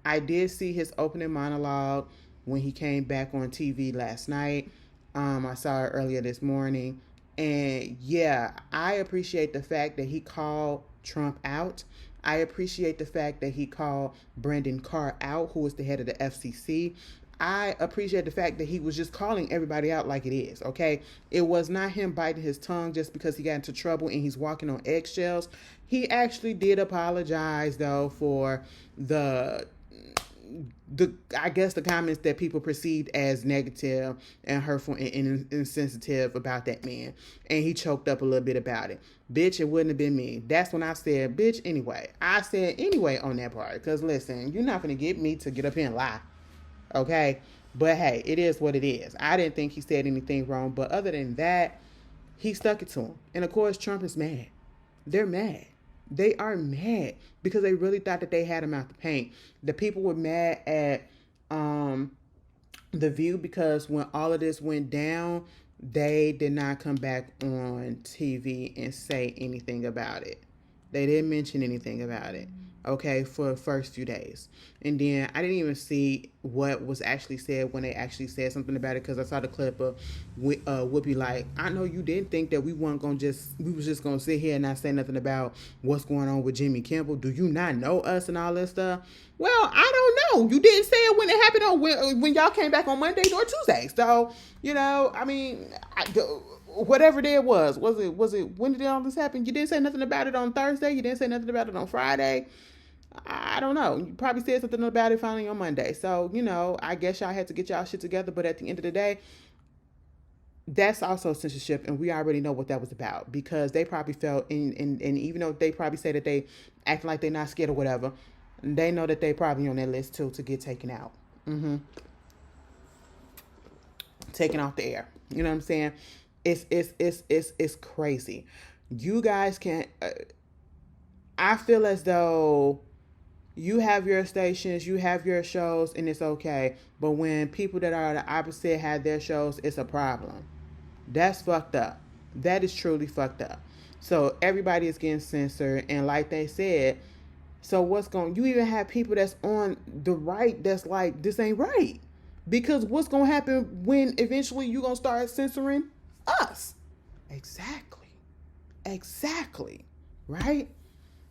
I did see his opening monologue when he came back on TV last night. I saw it earlier this morning. And yeah, I appreciate the fact that he called Trump out. I appreciate the fact that he called Brendan Carr out, who is the head of the FCC. I appreciate the fact that he was just calling everybody out like it is, okay? It was not him biting his tongue just because he got into trouble and he's walking on eggshells. He actually did apologize, though, for the I guess the comments that people perceived as negative and hurtful and insensitive about that man. And he choked up a little bit about it. Bitch, it wouldn't have been me. That's when I said, bitch, anyway. I said anyway on that part. Because listen, you're not going to get me to get up here and lie. Okay? But hey, it is what it is. I didn't think he said anything wrong. But other than that, he stuck it to him. And of course, Trump is mad. They're mad. They are mad because they really thought that they had him out the paint. The people were mad at The View because when all of this went down, they did not come back on TV and say anything about it. They didn't mention anything about it, okay, for the first few days. And then I didn't even see what was actually said when they actually said something about it, because I saw the clip of Whoopi like, I know you didn't think that we was just going to sit here and not say nothing about what's going on with Jimmy Kimmel. Do you not know us and all this stuff? Well, I don't know. You didn't say it when it happened when y'all came back on Monday or Tuesday. So, I mean, whatever day it was it, when did all this happen? You didn't say nothing about it on Thursday. You didn't say nothing about it on Friday. I don't know. You probably said something about it finally on Monday. So, I guess y'all had to get y'all shit together. But at the end of the day, that's also censorship. And we already know what that was about, because they probably felt, and even though they probably say that they acting like they're not scared or whatever, they know that they probably on that list too to get taken out. Taken off the air. You know what I'm saying? It's crazy. You guys can't. I feel as though you have your stations, you have your shows, and it's okay. But when people that are the opposite have their shows, it's a problem. That's fucked up. That is truly fucked up. So everybody is getting censored, and like they said, so you even have people that's on the right that's like, this ain't right. Because what's going to happen when eventually you're going to start censoring us? Exactly. Right?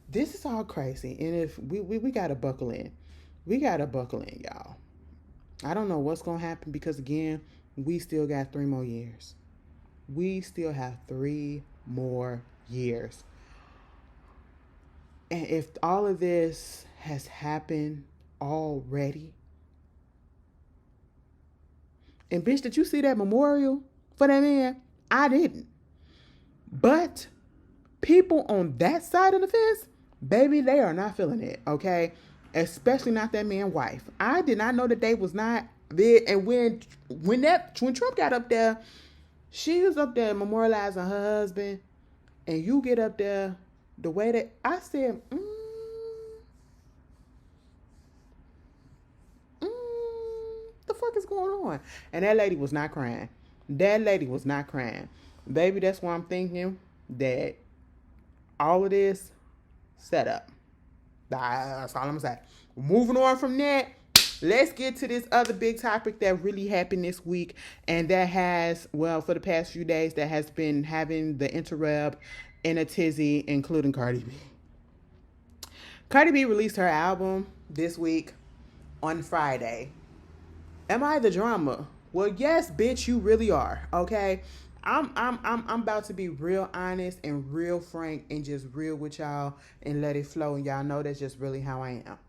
This is all crazy. And if we got to buckle in. We got to buckle in, y'all. I don't know what's going to happen because, again, we still got 3 more years. We still have 3 more years. And if all of this has happened already, and bitch, did you see that memorial for that man? I didn't. But people on that side of the fence, baby, they are not feeling it, okay? Especially not that man's wife. I did not know that they was not there. And when Trump got up there, she was up there memorializing her husband, and you get up there the way that I said, the fuck is going on? And that lady was not crying. Baby, that's why I'm thinking that all of this set up. That's all I'm going to say. Moving on from that, let's get to this other big topic that really happened this week, and that has, well, for the past few days, that has been having the interweb in a tizzy, including Cardi B. Cardi B released her album this week on Friday. Am I the drama? Well, yes, bitch, you really are. Okay, I'm about to be real honest and real frank and just real with y'all and let it flow. And y'all know that's just really how I am.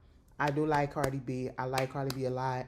I do like Cardi B. I like Cardi B a lot.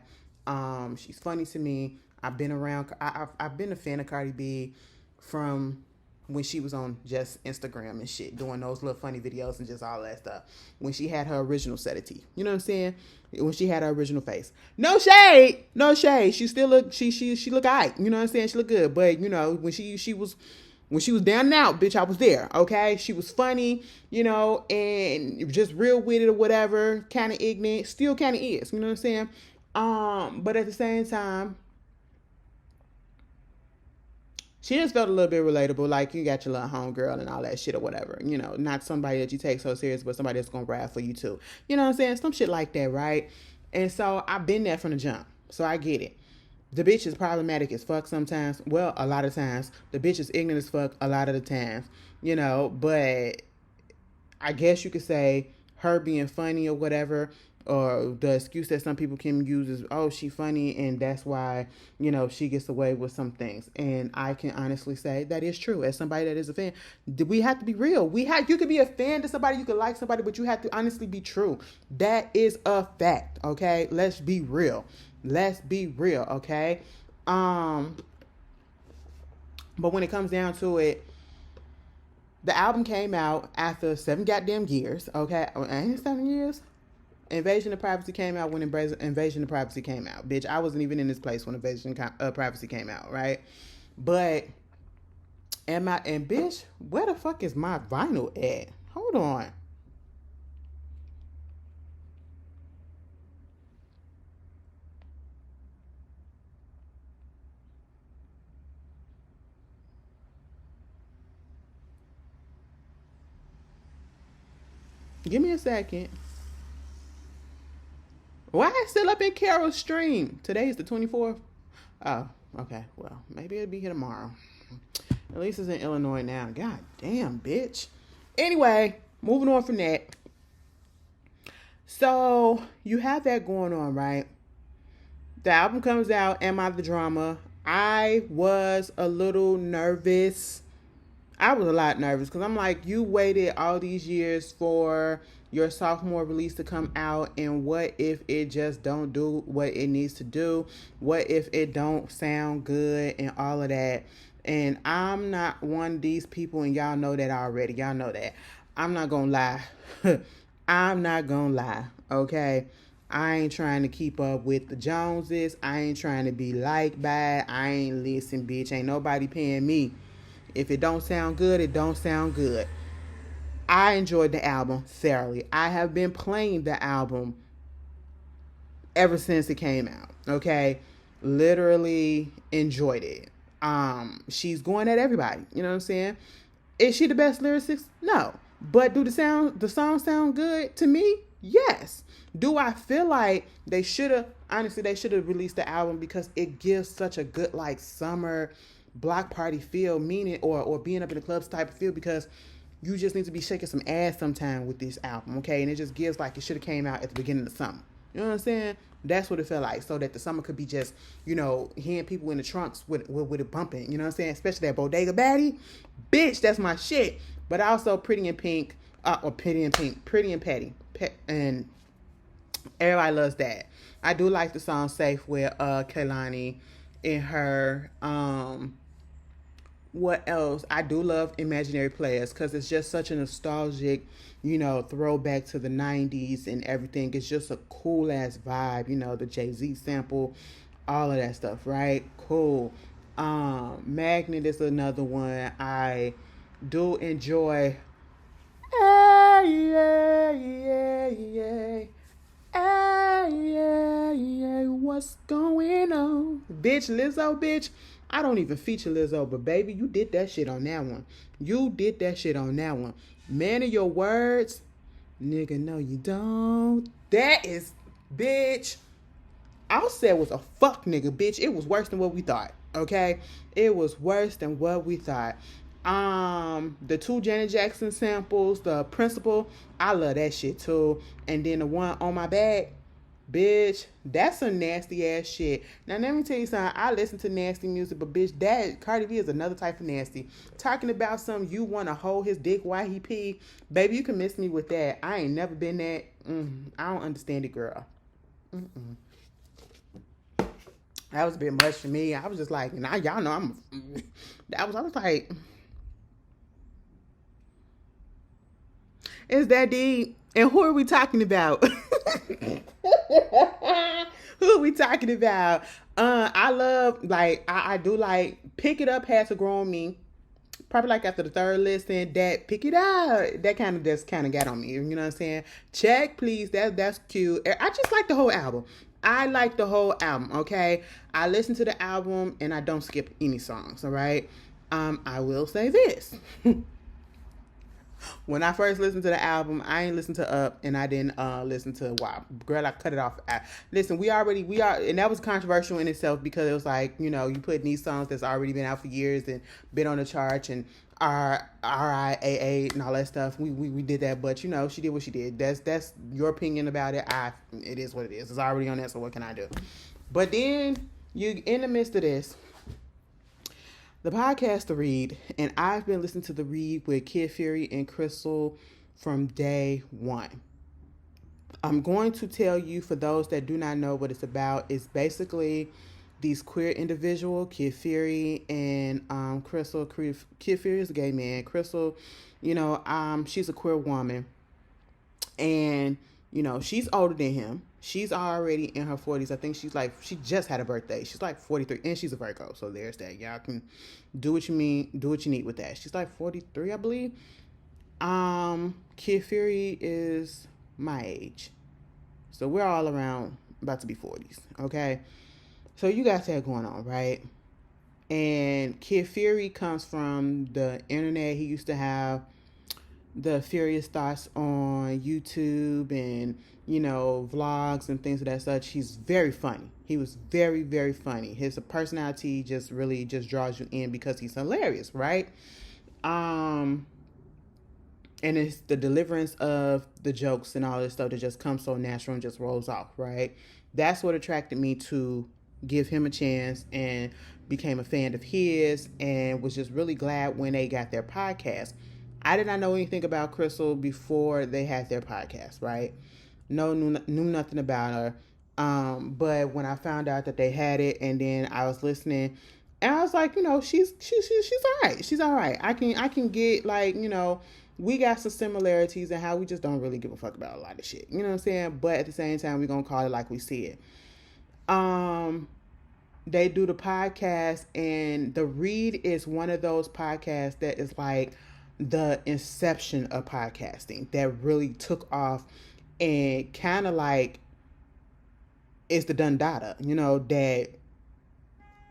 She's funny to me. I've been around. I've been a fan of Cardi B from when she was on just Instagram and shit, doing those little funny videos and just all that stuff. When she had her original set of teeth, you know what I'm saying? When she had her original face, no shade, no shade. She still look, she look alright. You know what I'm saying? She look good, but you know when she was down and out, bitch, I was there. Okay, she was funny, you know, and just real with it or whatever, kind of ignorant, still kind of is. You know what I'm saying? But at the same time, she just felt a little bit relatable, like you got your little homegirl and all that shit or whatever. You know, not somebody that you take so serious, but somebody that's gonna ride for you too. You know what I'm saying? Some shit like that, right? And so I've been there from the jump, so I get it. The bitch is problematic as fuck sometimes. Well, a lot of times. The bitch is ignorant as fuck a lot of the times. You know, but I guess you could say her being funny or whatever, or the excuse that some people can use is, oh, she funny, and that's why, you know, she gets away with some things. And I can honestly say that is true. As somebody that is a fan, we have to be real. You could be a fan to somebody, you could like somebody, but you have to honestly be true. That is a fact, okay? Let's be real. Let's be real, okay? But when it comes down to it, the album came out after 7 goddamn years, okay? Ain't it 7 years? Invasion of Privacy came out when Invasion of Privacy came out. Bitch, I wasn't even in this place when Invasion of Privacy came out, right? But, and bitch, where the fuck is my vinyl at? Hold on. Give me a second. Why is it still up in Carol's stream? Today is the 24th. Oh, okay. Well, maybe it'll be here tomorrow. At least it's in Illinois now. God damn, bitch. Anyway, moving on from that. So, you have that going on, right? The album comes out, Am I the Drama? I was a little nervous. I was a lot nervous because I'm like, you waited all these years for your sophomore release to come out, and what if it just don't do what it needs to do? What if it don't sound good and all of that? And I'm not one of these people, and y'all know that already. Y'all know that. I'm not gonna lie. I'm not gonna lie, okay? I ain't trying to keep up with the Joneses. I ain't trying to be liked by it. I ain't listen, bitch. Ain't nobody paying me. If it don't sound good, it don't sound good. I enjoyed the album thoroughly. I have been playing the album ever since it came out. Okay? Literally enjoyed it. She's going at everybody. You know what I'm saying? Is she the best lyricist? No. But do the song sound good to me? Yes. Do I feel like they should have released the album because it gives such a good like summer block party feel, meaning or being up in the clubs type of feel, because you just need to be shaking some ass sometime with this album, okay? And it just gives like it should have came out at the beginning of the summer. You know what I'm saying? That's what it felt like, so that the summer could be just, you know, hearing people in the trunks with it bumping. You know what I'm saying? Especially that Bodega Baddie, bitch, that's my shit. But also Pretty and Petty, and everybody loves that. I do like the song Safe with Kehlani in her. What else? I do love Imaginary Players because it's just such a nostalgic, you know, throwback to the 90s and everything. It's just a cool ass vibe, you know, the Jay-Z sample, all of that stuff, right? Cool. Magnet is another one I do enjoy. What's going on? Bitch, Lizzo, bitch. I don't even feature Lizzo, but baby, you did that shit on that one. You did that shit on that one. Man of your words, nigga, no you don't. That is, bitch. Offset was a fuck nigga, bitch. It was worse than what we thought. Okay, it was worse than what we thought. The two Janet Jackson samples, the Principal, I love that shit too. And then the one On My Back, bitch, that's some nasty ass shit. Now let me tell you something. I listen to nasty music, but bitch, that Cardi B is another type of nasty. Talking about some you want to hold his dick while he pee, baby, you can miss me with that. I ain't never been that. I don't understand it, girl. That was a bit much for me. I was just like, now y'all know I was like, is that deep? And who are we talking about? Who are we talking about? I love, like, I do like Pick It Up had to grow on me. Probably like after the third listen, that Pick It Up, that kind of just kind of got on me. You know what I'm saying? Check, please. That's cute. I just like the whole album. I like the whole album, okay? I listen to the album and I don't skip any songs, all right? I will say this. When I first listened to the album, I ain't listened to Up and I didn't listen to Wow. Girl, I cut it off. Listen, we are, and that was controversial in itself because it was like, you know, you put these songs that's already been out for years and been on the charts and RIAA and all that stuff. We did that, but you know, she did what she did. That's your opinion about it. It is what it is. It's already on there, so what can I do? But then you in the midst of this, the podcast The Read, and I've been listening to The Read with Kid Fury and Crystal from day one. I'm going to tell you, for those that do not know what it's about, it's basically these queer individual, Kid Fury and Crystal. Kid Fury is a gay man. Crystal, you know, she's a queer woman. And, you know, she's older than him. She's already in her 40s. I think she just had a birthday. She's like 43, and she's a Virgo. So there's that. Y'all can do what you need with that. She's like 43, I believe. Kid Fury is my age. So we're all around about to be 40s, okay? So you got that going on, right? And Kid Fury comes from the internet. He used to have the Furious Thoughts on YouTube and, you know, vlogs and things of that such. He's very funny. He was very, very funny. His personality just really just draws you in because he's hilarious, right? And it's the deliverance of the jokes and all this stuff that just comes so natural and just rolls off, right? That's what attracted me to give him a chance and became a fan of his and was just really glad when they got their podcast. I did not know anything about Crystal before they had their podcast, right? Knew nothing about her. But when I found out that they had it, and then I was listening, and I was like, you know, she's all right. She's all right. I can get, like, you know, we got some similarities in how we just don't really give a fuck about a lot of shit. You know what I'm saying? But at the same time, we're gonna call it like we see it. They do the podcast, and The Read is one of those podcasts that is like the inception of podcasting that really took off and kind of like is the done data, you know, that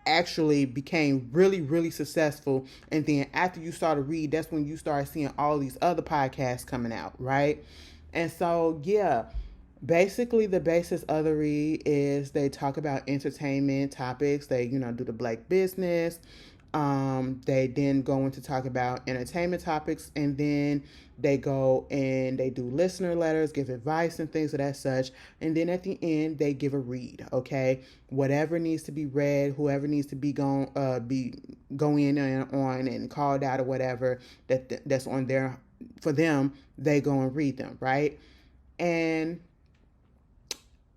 actually became really, really successful. And then after you start to read, that's when you start seeing all these other podcasts coming out, right? And so, yeah, basically the basis of The Read is they talk about entertainment topics. They, you know, do the Black business. They then go into talk about entertainment topics, and then they go and they do listener letters, give advice and things of that such. And then at the end, they give a read. Okay, whatever needs to be read, whoever needs to be go in on and called out or whatever that's on there for them, they go and read them, right? And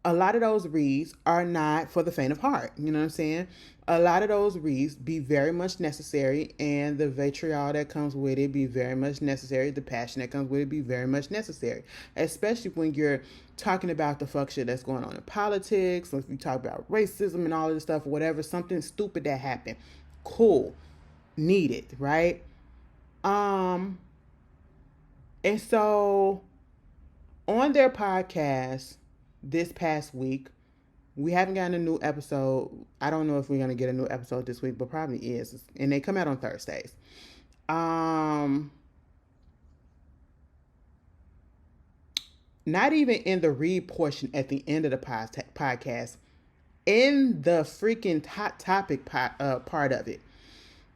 a lot of those reads are not for the faint of heart. You know what I'm saying? A lot of those reads be very much necessary, and the vitriol that comes with it be very much necessary. The passion that comes with it be very much necessary, especially when you're talking about the fuck shit that's going on in politics, or if you talk about racism and all of this stuff, or whatever, something stupid that happened. Cool. Needed, right? And so on their podcast this past week, we haven't gotten a new episode. I don't know if we're going to get a new episode this week, but probably is. And they come out on Thursdays. Not even in the read portion at the end of the podcast, in the freaking hot topic part of it,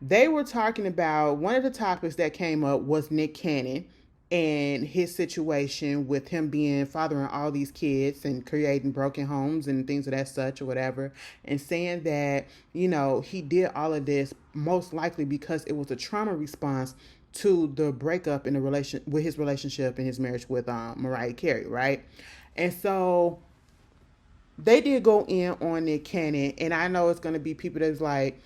they were talking about, one of the topics that came up was Nick Cannon and his situation with him being fathering all these kids and creating broken homes and things of that such or whatever, and saying that, you know, he did all of this most likely because it was a trauma response to the breakup in the with his relationship and his marriage with Mariah Carey, right? And so they did go in on Nick Cannon, and I know it's going to be people that's like,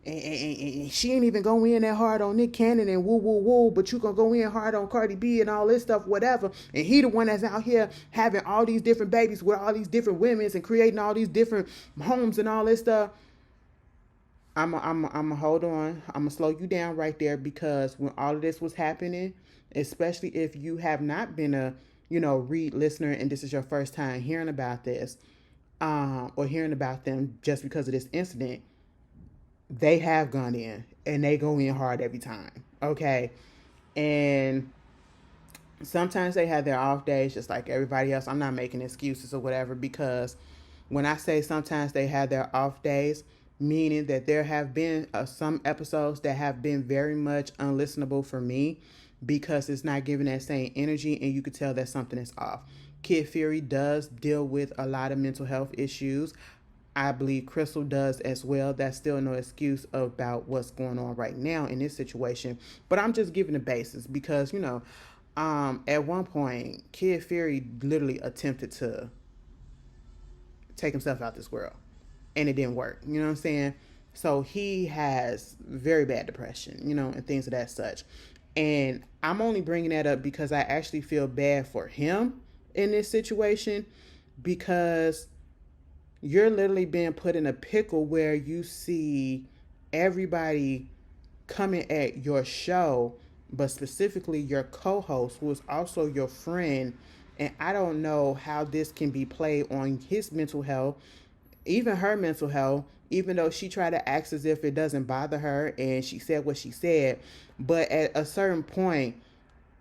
and she ain't even going in that hard on Nick Cannon and woo, but you gonna go in hard on Cardi B and all this stuff, whatever. And he the one that's out here having all these different babies with all these different women and creating all these different homes and all this stuff. I'm hold on. I'm gonna slow you down right there, because when all of this was happening, especially if you have not been a, you know, read listener and this is your first time hearing about this, or hearing about them just because of this incident, they have gone in and they go in hard every time. Okay. And sometimes they have their off days just like everybody else. I'm not making excuses or whatever, because when I say sometimes they have their off days, meaning that there have been some episodes that have been very much unlistenable for me because it's not giving that same energy, and you could tell that something is off. Kid Fury does deal with a lot of mental health issues. I believe Crystal does as well. That's still no excuse about what's going on right now in this situation. But I'm just giving the basis because, you know, at one point, Kid Fury literally attempted to take himself out this world, and it didn't work. You know what I'm saying? So he has very bad depression, you know, and things of that such. And I'm only bringing that up because I actually feel bad for him in this situation, because you're literally being put in a pickle where you see everybody coming at your show, but specifically your co-host, who is also your friend. And I don't know how this can be played on his mental health, even her mental health, even though she tried to act as if it doesn't bother her and she said what she said. But at a certain point,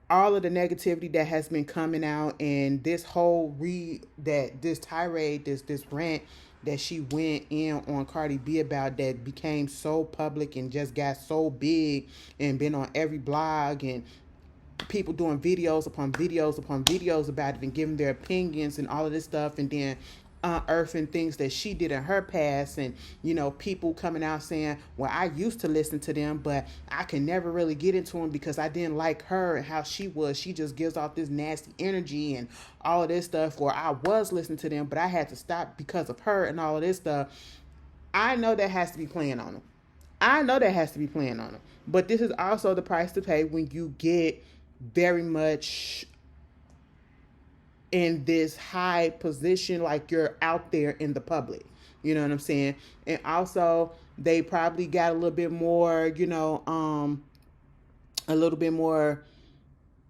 all of the negativity that has been coming out, and this whole this tirade, this rant that she went in on Cardi B about, that became so public and just got so big and been on every blog, and people doing videos upon videos upon videos about it and giving their opinions and all of this stuff, and then unearthing things that she did in her past, and, you know, people coming out saying, well, I used to listen to them, but I can never really get into them because I didn't like her and how she was. She just gives off this nasty energy and all of this stuff. Or I was listening to them, but I had to stop because of her and all of this stuff. I know that has to be playing on them. But this is also the price to pay when you get very much in this high position, like you're out there in the public. You know what I'm saying? And also, they probably got a little bit more, you know, a little bit more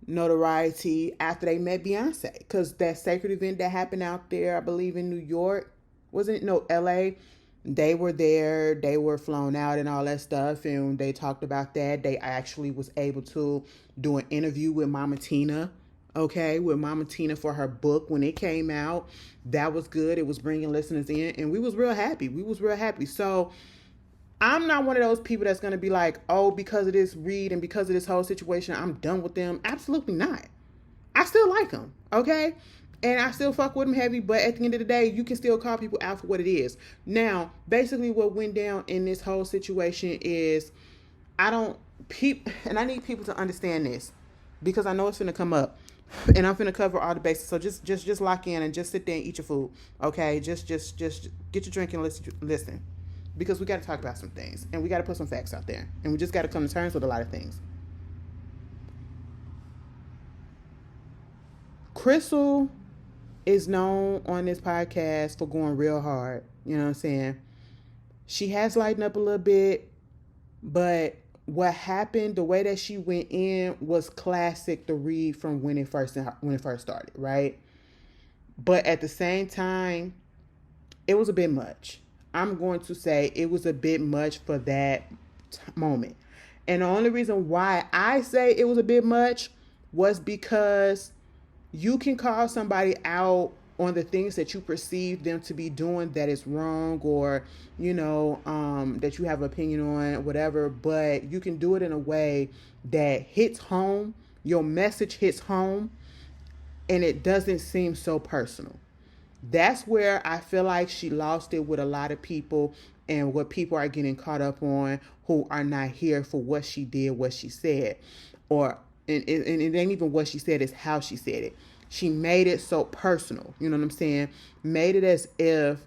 notoriety after they met Beyonce. Because that sacred event that happened out there, I believe in New York, wasn't it? No, LA. They were there, they were flown out and all that stuff, and they talked about that. They actually was able to do an interview with Mama Tina, with Mama Tina for her book when it came out. That was good. It was bringing listeners in, and we was real happy. So I'm not one of those people that's going to be like, oh, because of this Reed and because of this whole situation, I'm done with them. Absolutely not. I still like them, okay? And I still fuck with them heavy, but at the end of the day, you can still call people out for what it is. Now, basically what went down in this whole situation is, and I need people to understand this, because I know it's going to come up. And I'm finna cover all the bases. So just lock in and just sit there and eat your food. Okay? Just get your drink and listen. Because we got to talk about some things. And we got to put some facts out there. And we just got to come to terms with a lot of things. Crystal is known on this podcast for going real hard. You know what I'm saying? She has lightened up a little bit. But what happened, the way that she went in was classic to read from when it first started, right? But at the same time, it was a bit much. I'm going to say it was a bit much for that moment. And the only reason why I say it was a bit much was because you can call somebody out on the things that you perceive them to be doing that is wrong, or that you have an opinion on, whatever, but you can do it in a way that hits home. Your message hits home, and it doesn't seem so personal. That's where I feel like she lost it with a lot of people, and what people are getting caught up on who are not here for what she did, what she said, or and it ain't even what she said, it's how she said it. She made it so personal, you know what I'm saying? Made it as if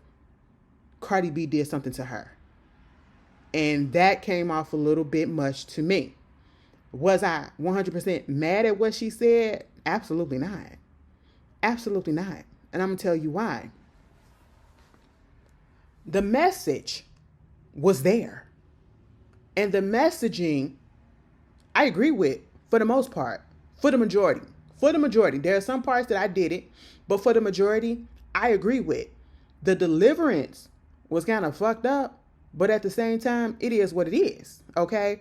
Cardi B did something to her. And that came off a little bit much to me. Was I 100% mad at what she said? Absolutely not. Absolutely not. And I'm going to tell you why. The message was there. And the messaging, I agree with, for the most part, for the majority. For the majority. There are some parts that I didn't, but for the majority, I agree with. The deliverance was kind of fucked up, but at the same time, it is what it is, okay?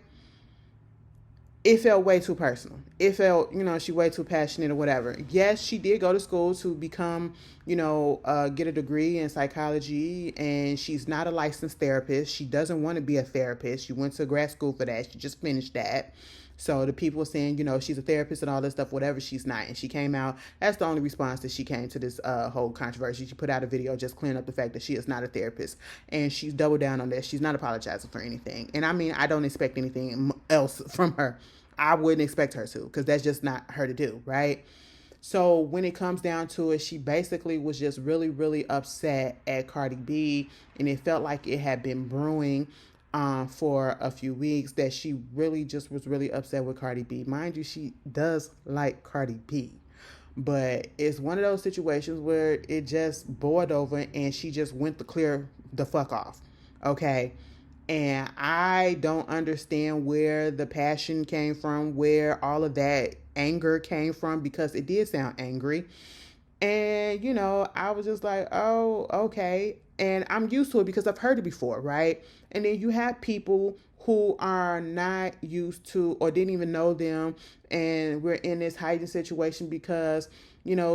It felt way too personal. It felt, she way too passionate or whatever. Yes, she did go to school to become, get a degree in psychology, and she's not a licensed therapist. She doesn't want to be a therapist. She went to grad school for that. She just finished that. So the people saying, she's a therapist and all this stuff, whatever, she's not. And she came out, that's the only response that she came to this whole controversy. She put out a video just clearing up the fact that she is not a therapist. And she's doubled down on that. She's not apologizing for anything. And I mean, I don't expect anything else from her. I wouldn't expect her to, because that's just not her to do, right? So when it comes down to it, she basically was just really, really upset at Cardi B. And it felt like it had been brewing for a few weeks, that she really just was really upset with Cardi B. Mind you, she does like Cardi B, but it's one of those situations where it just boiled over and she just went to clear the fuck off. Okay. And I don't understand where the passion came from, where all of that anger came from, because it did sound angry. And, I was just like, oh, okay. And I'm used to it because I've heard it before, right? And then you have people who are not used to or didn't even know them. And we're in this heightened situation because,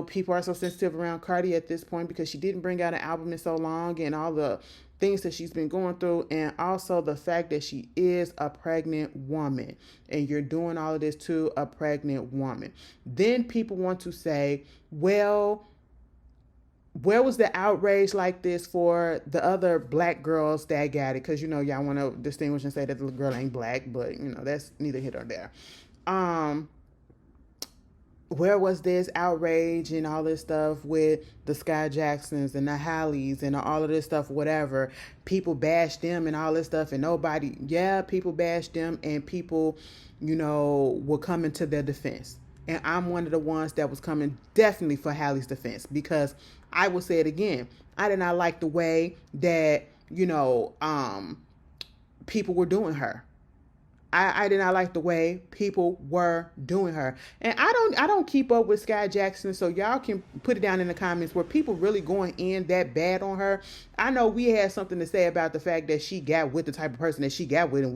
people are so sensitive around Cardi at this point because she didn't bring out an album in so long, and all the things that she's been going through, and also the fact that she is a pregnant woman, and you're doing all of this to a pregnant woman. Then people want to say, well, where was the outrage like this for the other black girls that got it? Because, y'all want to distinguish and say that the girl ain't black, but, that's neither here nor there. Where was this outrage and all this stuff with the Sky Jacksons and the Halleys and all of this stuff, whatever? People bashed them and all this stuff, and people bashed them, and people, were coming to their defense. And I'm one of the ones that was coming definitely for Halle's defense, because I will say it again. I did not like the way that, people were doing her. I did not like the way people were doing her. And I don't keep up with Sky Jackson, so y'all can put it down in the comments where people really going in that bad on her. I know we had something to say about the fact that she got with the type of person that she got with, and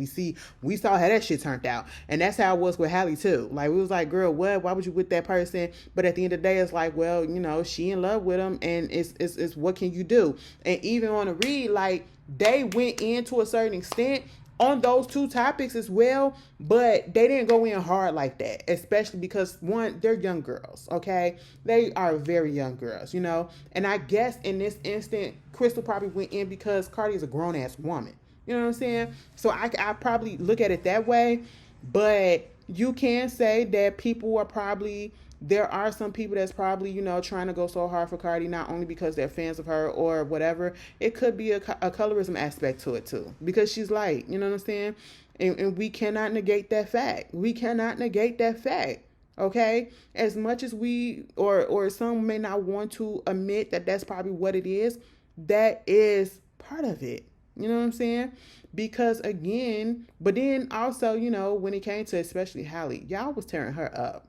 we saw how that shit turned out. And that's how it was with Halle too. Like, we was like, girl, what? Why would you with that person? But at the end of the day, it's like, well, she in love with him, and it's what can you do? And even on a read, like, they went in to a certain extent on those two topics as well, but they didn't go in hard like that, especially because, one, they're young girls, okay? They are very young girls, And I guess in this instant, Crystal probably went in because Cardi is a grown-ass woman. You know what I'm saying? So I probably look at it that way, but you can say that there are some people that's probably, trying to go so hard for Cardi, not only because they're fans of her or whatever. It could be a colorism aspect to it too, because she's light, you know what I'm saying? And we cannot negate that fact. We cannot negate that fact. Okay? As much as we, or some may not want to admit that that's probably what it is, that is part of it. You know what I'm saying? Because again, but then also, when it came to especially Halle, y'all was tearing her up.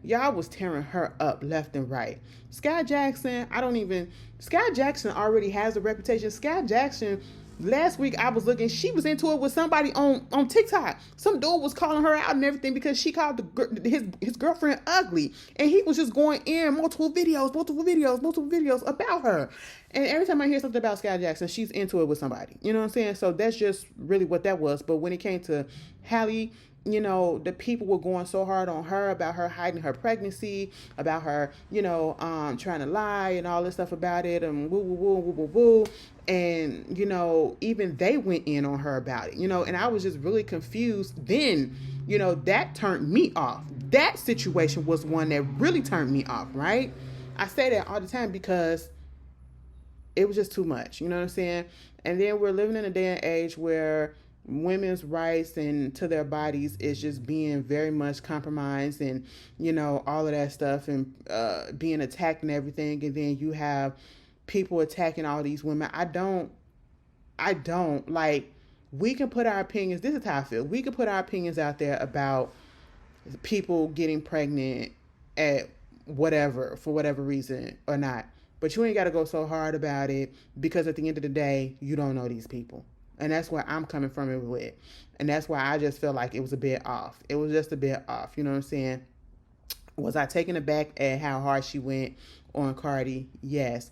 Y'all was tearing her up left and right. Sky Jackson already has a reputation. Sky Jackson Last week I was looking, she was into it with somebody on TikTok. Some dude was calling her out and everything because she called his girlfriend ugly, and he was just going in multiple videos about her. And every time I hear something about Sky Jackson, she's into it with somebody. You know what I'm saying? So that's just really what that was. But when it came to Halle, you know, the people were going so hard on her about her hiding her pregnancy, about her, you know, trying to lie and all this stuff about it, and woo, woo, woo, woo, woo, woo. And, you know, even they went in on her about it, you know, and I was just really confused. Then, you know, that turned me off. That situation was one that really turned me off, right? I say that all the time because it was just too much, you know what I'm saying? And then we're living in a day and age where women's rights and to their bodies is just being very much compromised, and, you know, all of that stuff, and being attacked and everything. And then you have people attacking all these women. I don't like, we can put our opinions, this is how I feel, we can put our opinions out there about people getting pregnant at whatever, for whatever reason or not, but you ain't got to go so hard about it, because at the end of the day, you don't know these people. And that's where I'm coming from it with. And that's why I just feel like it was a bit off. It was just a bit off. You know what I'm saying? Was I taken aback at how hard she went on Cardi? Yes.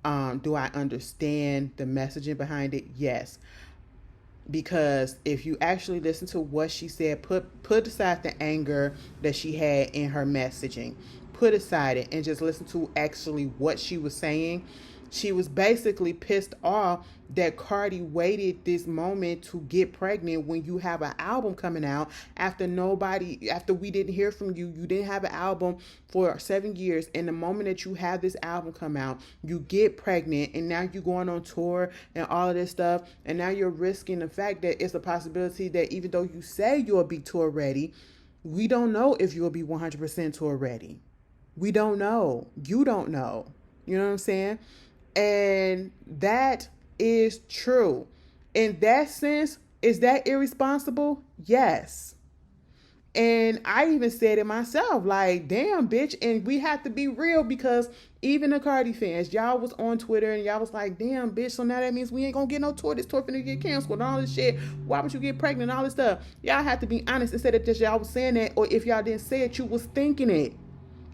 Do I understand the messaging behind it? Yes. Because if you actually listen to what she said, put aside the anger that she had in her messaging. Put aside it and just listen to actually what she was saying. She was basically pissed off that Cardi waited this moment to get pregnant when you have an album coming out after we didn't hear from you. You didn't have an album for 7 years. And the moment that you have this album come out, you get pregnant, and now you're going on tour and all of this stuff. And now you're risking the fact that it's a possibility that even though you say you'll be tour ready, we don't know if you'll be 100% tour ready. We don't know. You don't know. You know what I'm saying? And that is true. In that sense, is that irresponsible? Yes. And I even said it myself, like, damn, bitch. And we have to be real, because even the Cardi fans, y'all was on Twitter and y'all was like, damn, bitch, so now that means we ain't gonna get no tour. This tour finna get canceled and all this shit. Why would you get pregnant and all this stuff? Y'all have to be honest and say that just y'all was saying that, or if y'all didn't say it, you was thinking it.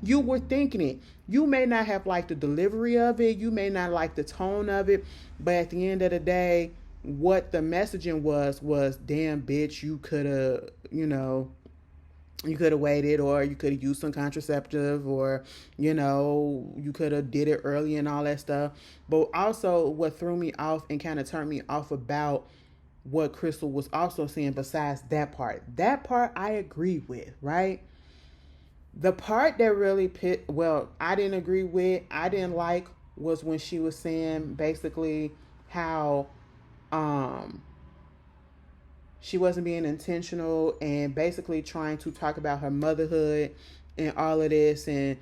You were thinking it. You may not have liked the delivery of it. You may not like the tone of it. But at the end of the day, what the messaging was damn, bitch, you could have, you could have waited, or you could have used some contraceptive, or, you could have did it early and all that stuff. But also what threw me off and kind of turned me off about what Crystal was also saying, besides that part I agree with, right? The part that really I didn't agree with, I didn't like, was when she was saying basically how she wasn't being intentional, and basically trying to talk about her motherhood and all of this, and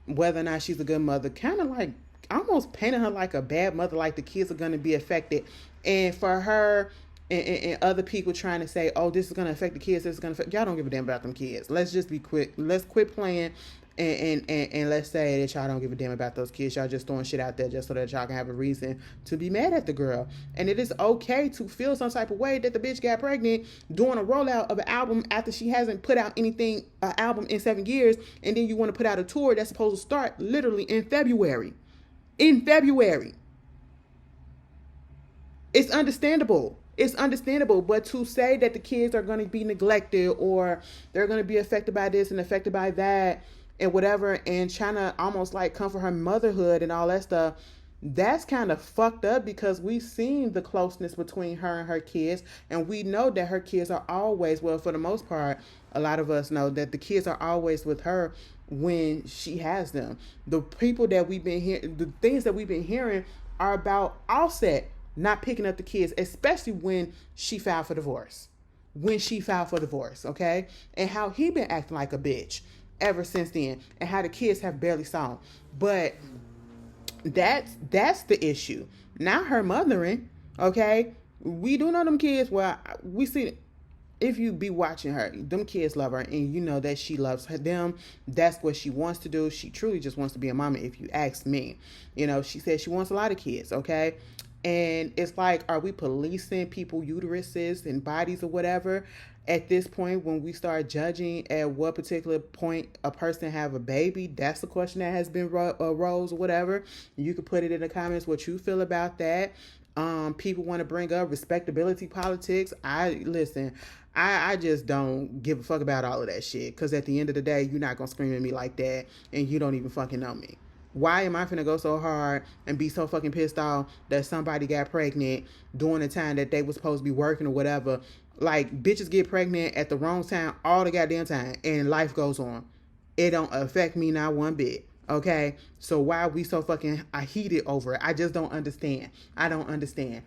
whether or not she's a good mother, kind of like almost painting her like a bad mother, like the kids are going to be affected. And for her and other people trying to say, oh, this is going to affect the kids, this is going to affect, y'all don't give a damn about them kids. Let's just be quick. Let's quit playing and let's say that y'all don't give a damn about those kids. Y'all just throwing shit out there just so that y'all can have a reason to be mad at the girl. And it is okay to feel some type of way that the bitch got pregnant doing a rollout of an album after she hasn't put out an album in 7 years, and then you want to put out a tour that's supposed to start literally in February. It's understandable. But to say that the kids are going to be neglected, or they're going to be affected by this and affected by that and whatever, and trying to almost like comfort her motherhood and all that stuff, that's kind of fucked up, because we've seen the closeness between her and her kids, and we know that her kids are always, well, for the most part, a lot of us know that the kids are always with her when she has them. The people that we've been hearing, the things that we've been hearing are about Offset not picking up the kids, especially when she filed for divorce. Okay? And how he been acting like a bitch ever since then, and how the kids have barely saw him. But that's the issue. Not her mothering, okay? We do know them kids. Well, we see, if you be watching her, them kids love her, and you know that she loves them. That's what she wants to do. She truly just wants to be a mama, if you ask me. She said she wants a lot of kids, okay? And it's like, are we policing people uteruses and bodies or whatever at this point when we start judging at what particular point a person have a baby? That's the question that has been rose or whatever. You can put it in the comments what you feel about that. People want to bring up respectability politics. I just don't give a fuck about all of that shit, because at the end of the day, you're not gonna scream at me like that, and you don't even fucking know me. Why am I finna go so hard and be so fucking pissed off that somebody got pregnant during the time that they was supposed to be working or whatever? Like, bitches get pregnant at the wrong time all the goddamn time, and life goes on. It don't affect me not one bit. Okay, so why are we so fucking heated over it? I just don't understand. I don't understand.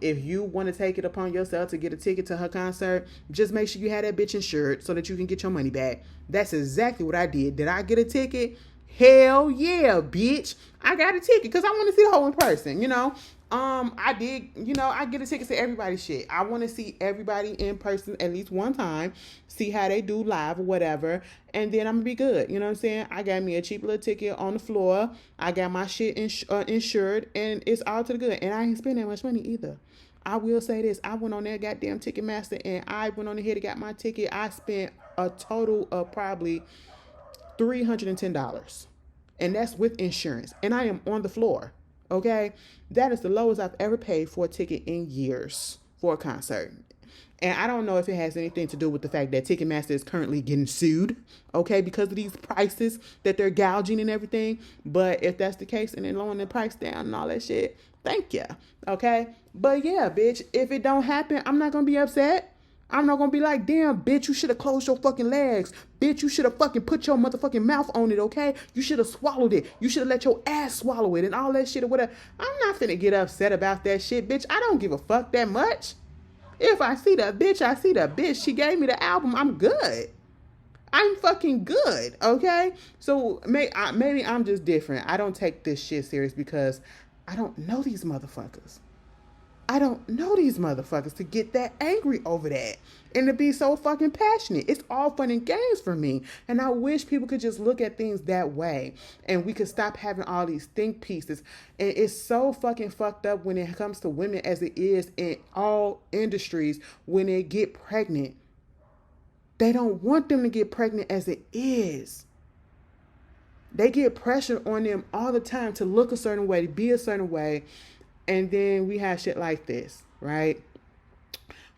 If you want to take it upon yourself to get a ticket to her concert, just make sure you have that bitch insured so that you can get your money back. That's exactly what I did. Did I get a ticket? Hell yeah, bitch. I got a ticket because I want to see the whole in person, you know. I did, you know, I get a ticket to everybody's shit. I want to see everybody in person at least one time, see how they do live or whatever, and then I'm gonna be good. You know what I'm saying? I got me a cheap little ticket on the floor. I got my shit insured, and it's all to the good. And I ain't spend that much money either. I will say this: I went on that goddamn Ticketmaster, and I went on ahead and got my ticket. I spent a total of probably $310, and that's with insurance. And I am on the floor. Okay, that is the lowest I've ever paid for a ticket in years for a concert. And I don't know if it has anything to do with the fact that Ticketmaster is currently getting sued, okay, because of these prices that they're gouging and everything. But if that's the case and they're lowering the price down and all that shit, thank you, okay? But yeah, bitch, if it don't happen, I'm not going to be upset. I'm not going to be like, damn, bitch, you should have closed your fucking legs. Bitch, you should have fucking put your motherfucking mouth on it, okay? You should have swallowed it. You should have let your ass swallow it and all that shit or whatever. I'm not finna get upset about that shit, bitch. I don't give a fuck that much. If I see the bitch, I see the bitch. She gave me the album. I'm good. I'm fucking good, okay? So maybe I'm just different. I don't take this shit serious because I don't know these motherfuckers. I don't know these motherfuckers to get that angry over that and to be so fucking passionate. It's all fun and games for me. And I wish people could just look at things that way and we could stop having all these think pieces. And it's so fucking fucked up when it comes to women as it is in all industries when they get pregnant. They don't want them to get pregnant as it is. They get pressure on them all the time to look a certain way, to be a certain way. And then we have shit like this, right?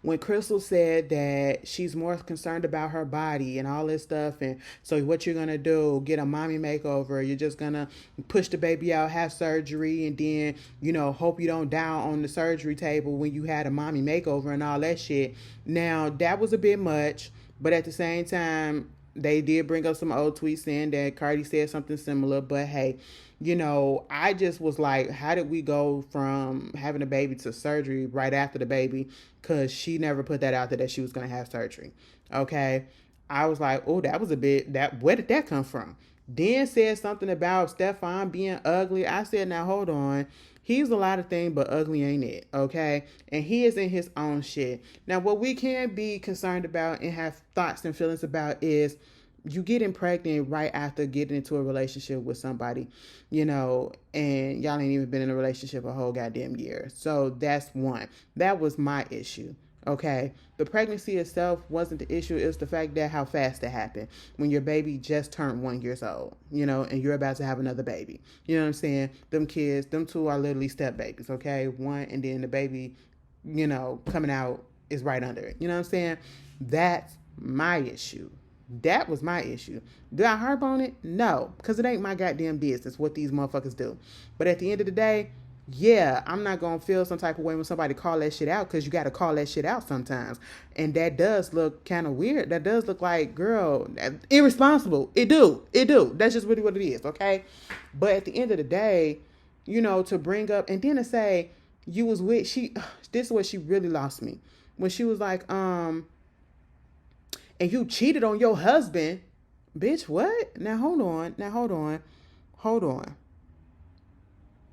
When Crystal said that she's more concerned about her body and all this stuff, and so what you're going to do, get a mommy makeover, you're just going to push the baby out, have surgery, and then, you know, hope you don't die on the surgery table when you had a mommy makeover and all that shit. Now, that was a bit much, but at the same time, they did bring up some old tweets saying that Cardi said something similar, but hey, you know, I just was like, how did we go from having a baby to surgery right after the baby? Because she never put that out there that she was going to have surgery. Okay. I was like, oh, that was a bit, where did that come from? Then said something about Stefan being ugly. I said, now hold on. He's a lot of things, but ugly ain't it, okay? And he is in his own shit. Now, what we can be concerned about and have thoughts and feelings about is you getting pregnant right after getting into a relationship with somebody, you know, and y'all ain't even been in a relationship a whole goddamn year. So that's one. That was my issue. Okay, the pregnancy itself wasn't the issue. It was the fact that how fast it happened when your baby just turned 1 year old, you know, and you're about to have another baby. You know what I'm saying? Them kids, them two are literally step babies, okay? One, and then the baby, you know, coming out is right under it. You know what I'm saying? That's my issue. That was my issue. Did I harp on it? No, because it ain't my goddamn business what these motherfuckers do. But at the end of the day, yeah, I'm not going to feel some type of way when somebody call that shit out, because you got to call that shit out sometimes. And that does look kind of weird. That does look like, girl, irresponsible. It do. That's just really what it is, okay? But at the end of the day, you know, to bring up, and then to say, you was with, this is where she really lost me. When she was like, and you cheated on your husband. Bitch, what? Now, hold on.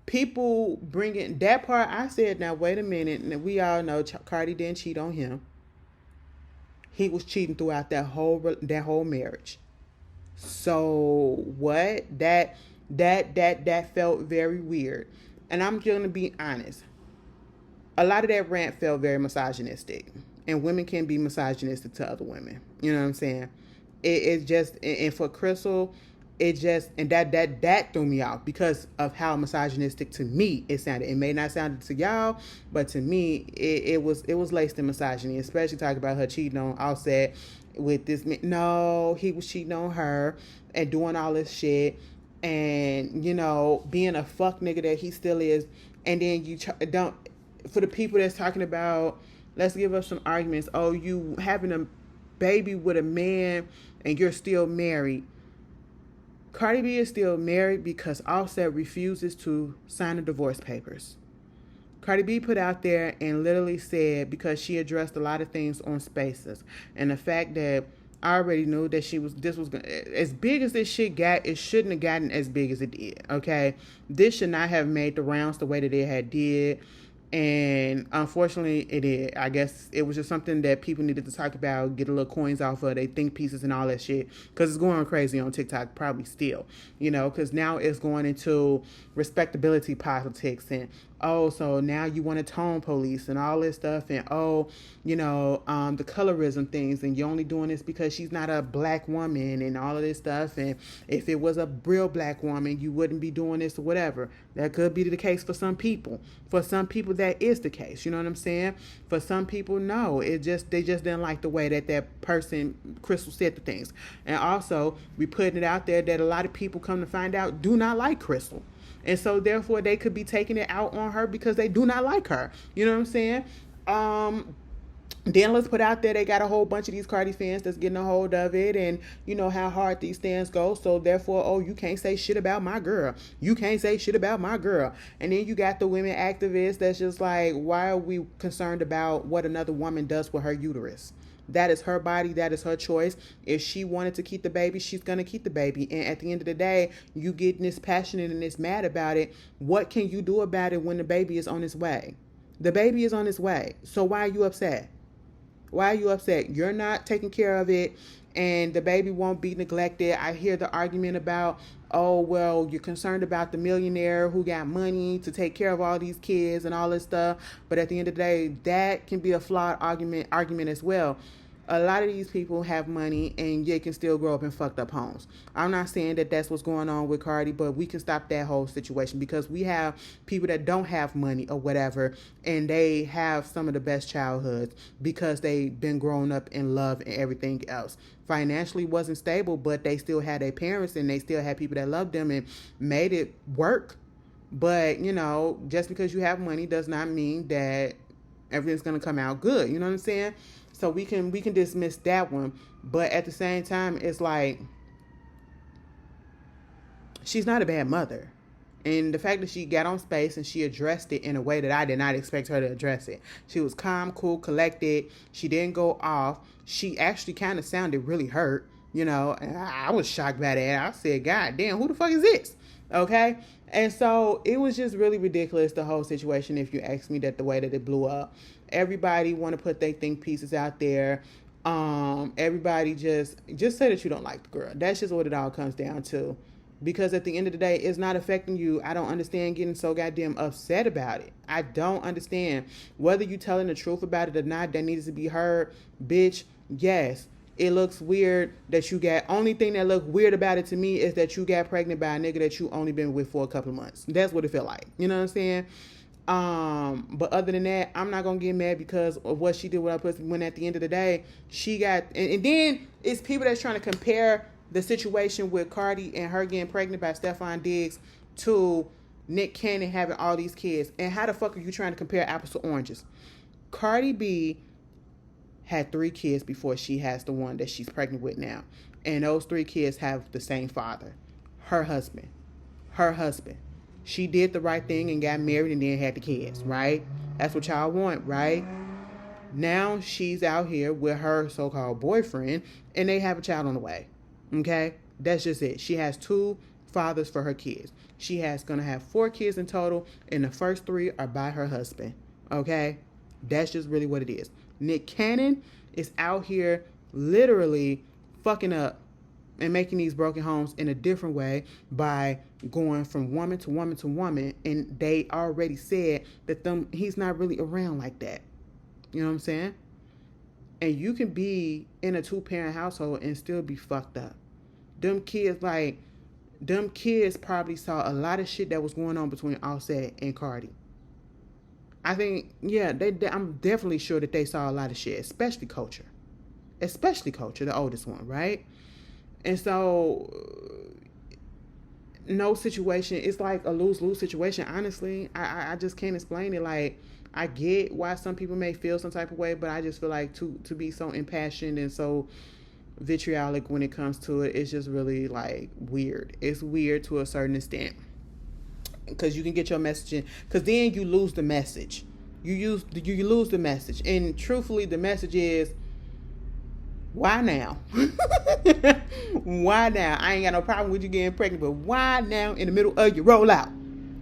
People bringing that part, I said, now, wait a minute. And we all know Cardi didn't cheat on him. He was cheating throughout that whole marriage. So what? That felt very weird. And I'm going to be honest, a lot of that rant felt very misogynistic. And women can be misogynistic to other women. You know what I'm saying? It's just, and for Crystal, it just, and that threw me off because of how misogynistic to me it sounded. It may not sound to y'all, but to me it was laced in misogyny, especially talking about her cheating on Offset with this man. No, he was cheating on her and doing all this shit, and being a fuck nigga that he still is. And then you don't, for the people that's talking about, let's give us some arguments. Oh, you having a baby with a man and you're still married. Cardi B is still married because Offset refuses to sign the divorce papers. Cardi B put out there and literally said, because she addressed a lot of things on Spaces, and the fact that I already knew that this was as big as this shit got, it shouldn't have gotten as big as it did. Okay, this should not have made the rounds the way that it had did. And unfortunately, it did. I guess it was just something that people needed to talk about, get a little coins off of, they think pieces and all that shit. Because it's going crazy on TikTok, probably still. Because now it's going into respectability politics. And, so now you want to tone police and all this stuff. And, the colorism things. And you're only doing this because she's not a black woman and all of this stuff. And if it was a real black woman, you wouldn't be doing this or whatever. That could be the case for some people. For some people, that is the case. You know what I'm saying? For some people, no. They just didn't like the way that person, Crystal, said the things. And also, we putting it out there that a lot of people, come to find out, do not like Crystal. And so, therefore, they could be taking it out on her because they do not like her. You know what I'm saying? Then let's put out there, they got a whole bunch of these Cardi fans that's getting a hold of it, and you know how hard these stands go. So therefore, you can't say shit about my girl. You can't say shit about my girl. And then you got the women activists that's just like, why are we concerned about what another woman does with her uterus? That is her body. That is her choice. If she wanted to keep the baby, she's going to keep the baby. And at the end of the day, you getting this passionate and this mad about it. What can you do about it when the baby is on its way? The baby is on its way. So why are you upset? Why are you upset? You're not taking care of it, and the baby won't be neglected. I hear the argument about, oh, well, you're concerned about the millionaire who got money to take care of all these kids and all this stuff. But at the end of the day, that can be a flawed argument as well. A lot of these people have money and they can still grow up in fucked up homes. I'm not saying that that's what's going on with Cardi, but we can stop that whole situation because we have people that don't have money or whatever, and they have some of the best childhoods because they've been growing up in love and everything else. Financially wasn't stable, but they still had their parents and they still had people that loved them and made it work. But, just because you have money does not mean that everything's going to come out good. You know what I'm saying? So we can dismiss that one. But at the same time, it's like, she's not a bad mother. And the fact that she got on Space and she addressed it in a way that I did not expect her to address it. She was calm, cool, collected. She didn't go off. She actually kind of sounded really hurt, and I was shocked by that. I said, God damn, who the fuck is this? Okay? And so it was just really ridiculous, the whole situation, if you ask me, that the way that it blew up. Everybody want to put their think pieces out there. Everybody just say that you don't like the girl. That's just what it all comes down to. Because at the end of the day, it's not affecting you. I don't understand getting so goddamn upset about it. I don't understand. Whether you telling the truth about it or not, that needs to be heard. Bitch, yes. It looks weird that you got, only thing that looked weird about it to me is that you got pregnant by a nigga that you only been with for a couple of months. That's what it felt like. You know what I'm saying? But other than that, I'm not gonna get mad because of what she did with her pussy, when at the end of the day, she got, and then it's people that's trying to compare the situation with Cardi and her getting pregnant by Stephon Diggs to Nick Cannon having all these kids. And how the fuck are you trying to compare apples to oranges? Cardi B had 3 kids before she has the one that she's pregnant with now. And those 3 kids have the same father. Her husband. She did the right thing and got married and then had the kids, right? That's what y'all want, right? Now she's out here with her so-called boyfriend and they have a child on the way. Okay? That's just it. She has 2 fathers for her kids. She has gonna have 4 kids in total, and the first 3 are by her husband. Okay? That's just really what it is. Nick Cannon is out here literally fucking up and making these broken homes in a different way by going from woman to woman to woman. And they already said that he's not really around like that. You know what I'm saying? And you can be in a 2-parent household and still be fucked up. Them kids probably saw a lot of shit that was going on between Offset and Cardi. I think, yeah, I'm definitely sure that they saw a lot of shit, especially Culture, the oldest one, right? And so, no situation, it's like a lose-lose situation. Honestly, I just can't explain it. Like, I get why some people may feel some type of way, but I just feel like to be so impassioned and so vitriolic when it comes to it, it's just really like weird. It's weird to a certain extent. Because you can get your messaging, because then you lose the message. You lose the message, and truthfully, the message is, why now? Why now? I ain't got no problem with you getting pregnant, but why now in the middle of your rollout?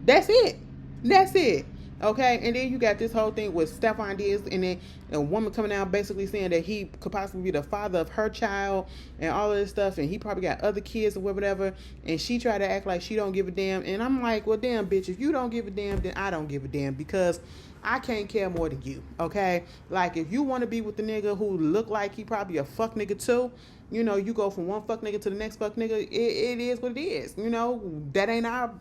That's it. Okay, and then you got this whole thing with Stephon Diggs, and then a woman coming out basically saying that he could possibly be the father of her child and all of this stuff, and he probably got other kids or whatever, and she tried to act like she don't give a damn, and I'm like, well, damn, bitch, if you don't give a damn, then I don't give a damn, because I can't care more than you, okay? Like, if you want to be with the nigga who look like he probably a fuck nigga too, you know, you go from one fuck nigga to the next fuck nigga, it is what it is, you know? That ain't our...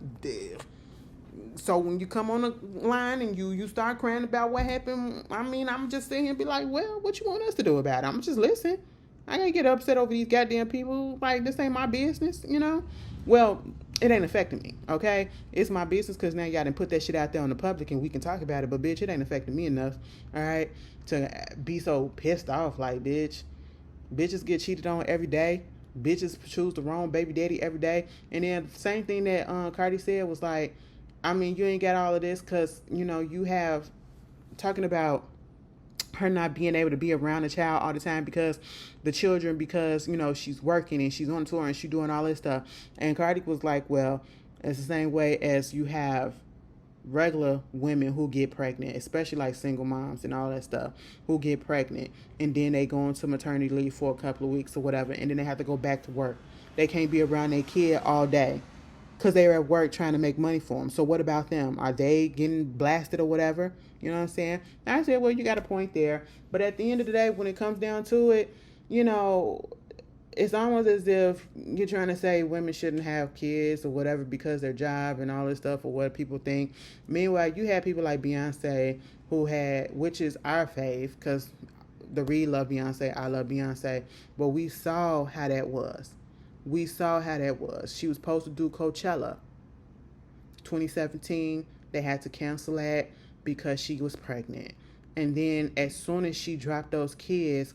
So when you come on the line and you start crying about what happened, I mean, I'm just sitting here and be like, well, what you want us to do about it? I'm just listen. I gotta get upset over these goddamn people. Like, this ain't my business, you know? Well, it ain't affecting me, okay? It's my business because now y'all done put that shit out there on the public and we can talk about it. But, bitch, it ain't affecting me enough, all right, to be so pissed off. Like, bitch, bitches get cheated on every day. Bitches choose the wrong baby daddy every day. And then the same thing that Cardi said was like, I mean, you ain't got all of this because, you know, you have talking about her not being able to be around the child all the time because, you know, she's working and she's on tour and she's doing all this stuff. And Cardi was like, well, it's the same way as you have regular women who get pregnant, especially like single moms and all that stuff, who get pregnant and then they go into maternity leave for a couple of weeks or whatever, and then they have to go back to work. They can't be around their kid all day because they're at work trying to make money for them. So what about them? Are they getting blasted or whatever? You know what I'm saying? And I said, well, you got a point there. But at the end of the day, when it comes down to it, you know, it's almost as if you're trying to say women shouldn't have kids or whatever because their job and all this stuff or what people think. Meanwhile, you had people like Beyonce who had, which is our fave, because the Reed love Beyonce, I love Beyonce, but we saw how that was. She was supposed to do Coachella 2017. They had to cancel that because she was pregnant. And then as soon as she dropped those kids,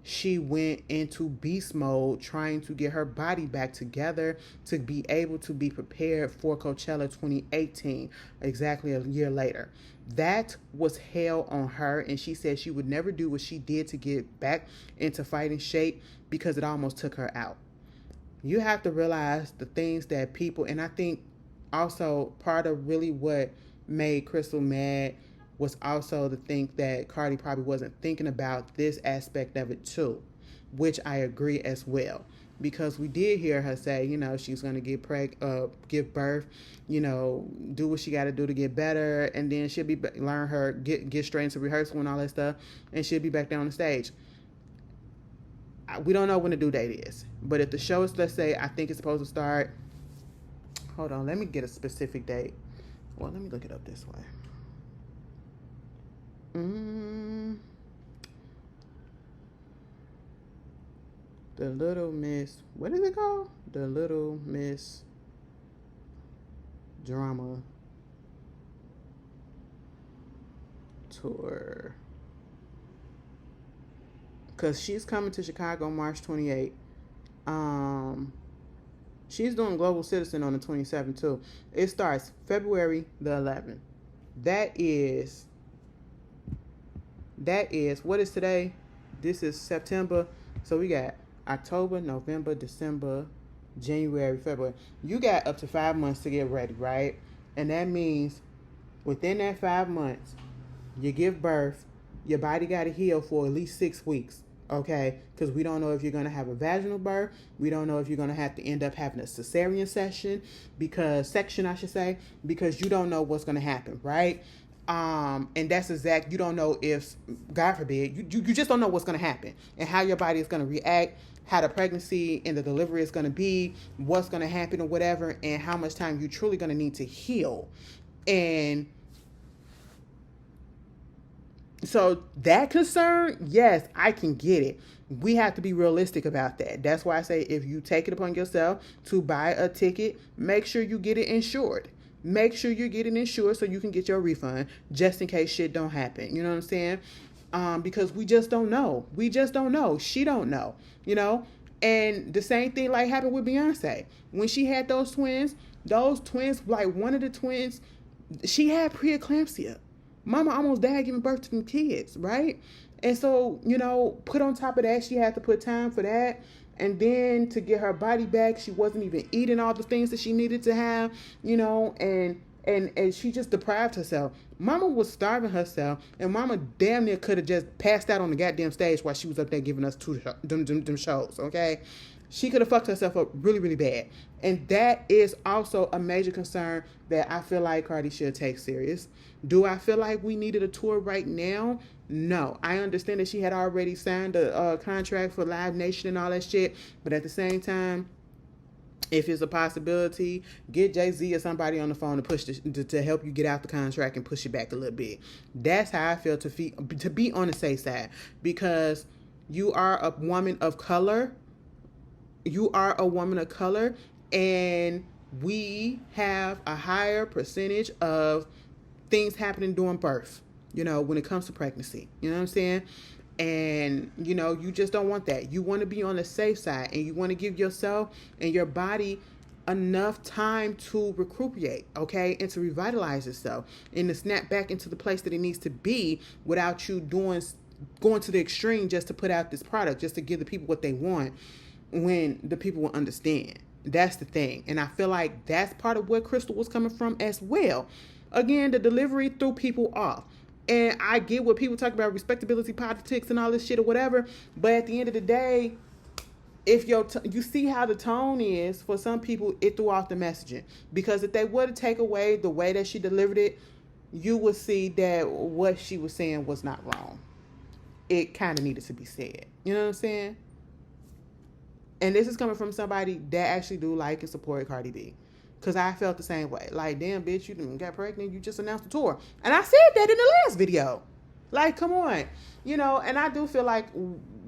she went into beast mode trying to get her body back together to be able to be prepared for Coachella 2018, exactly a year later. That was hell on her, and she said she would never do what she did to get back into fighting shape because it almost took her out. You have to realize the things that people, and I think also part of really what made Crystal mad was also to think that Cardi probably wasn't thinking about this aspect of it too, which I agree as well. Because we did hear her say, you know, she's going to give birth, you know, do what she got to do to get better, and then she'll get straight into rehearsal and all that stuff, and she'll be back down on the stage. We don't know when the due date is, but if the show is, let's say, I think it's supposed to start, hold on, let me get a specific date. Well, let me look it up this way. The Little Miss, what is it called? The Little Miss Drama Tour. Because she's coming to Chicago March 28th. She's doing Global Citizen on the 27th too. It starts February the 11th. That is, what is today? This is September. So we got October, November, December, January, February. You got up to 5 months to get ready, right? And that means within that 5 months, you give birth, your body got to heal for at least 6 weeks. okay? Because we don't know if you're going to have a vaginal birth. We don't know if you're going to have to end up having a cesarean section, I should say, because you don't know what's going to happen, right? And that's exact. You don't know if, God forbid, you just don't know what's going to happen and how your body is going to react, how the pregnancy and the delivery is going to be, what's going to happen or whatever, and how much time you truly going to need to heal. And so that concern, yes, I can get it. We have to be realistic about that. That's why I say if you take it upon yourself to buy a ticket, make sure you get it insured. Make sure you get it insured so you can get your refund just in case shit don't happen. You know what I'm saying? Because we just don't know. We just don't know. She don't know, you know? And the same thing like happened with Beyonce. When she had those twins, like one of the twins, she had preeclampsia. Mama almost died giving birth to them kids, right? And so, you know, put on top of that, she had to put time for that. And then to get her body back, she wasn't even eating all the things that she needed to have, you know, and she just deprived herself. Mama was starving herself, and Mama damn near could have just passed out on the goddamn stage while she was up there giving us them shows, okay? She could have fucked herself up really, really bad. And that is also a major concern that I feel like Cardi should take serious. Do I feel like we needed a tour right now? No. I understand that she had already signed a contract for Live Nation and all that shit. But at the same time, if it's a possibility, get Jay-Z or somebody on the phone to push to help you get out the contract and push it back a little bit. That's how I feel to be on the safe side. Because you are a woman of color. You are a woman of color, and we have a higher percentage of things happening during birth, you know, when it comes to pregnancy. You know what I'm saying? And, you know, you just don't want that. You want to be on the safe side, and you want to give yourself and your body enough time to recuperate, okay, and to revitalize itself and to snap back into the place that it needs to be without you going to the extreme just to put out this product, just to give the people what they want, when the people will understand. That's the thing. And I feel like that's part of where Crystal was coming from as well. Again, the delivery threw people off. And I get what people talk about, respectability politics and all this shit or whatever. But at the end of the day, if you see how the tone is, for some people, it threw off the messaging. Because if they were to take away the way that she delivered it, you would see that what she was saying was not wrong. It kind of needed to be said. You know what I'm saying? And this is coming from somebody that actually do like and support Cardi B. Because I felt the same way. Like, damn, bitch, you got pregnant. You just announced the tour. And I said that in the last video. Like, come on. You know, and I do feel like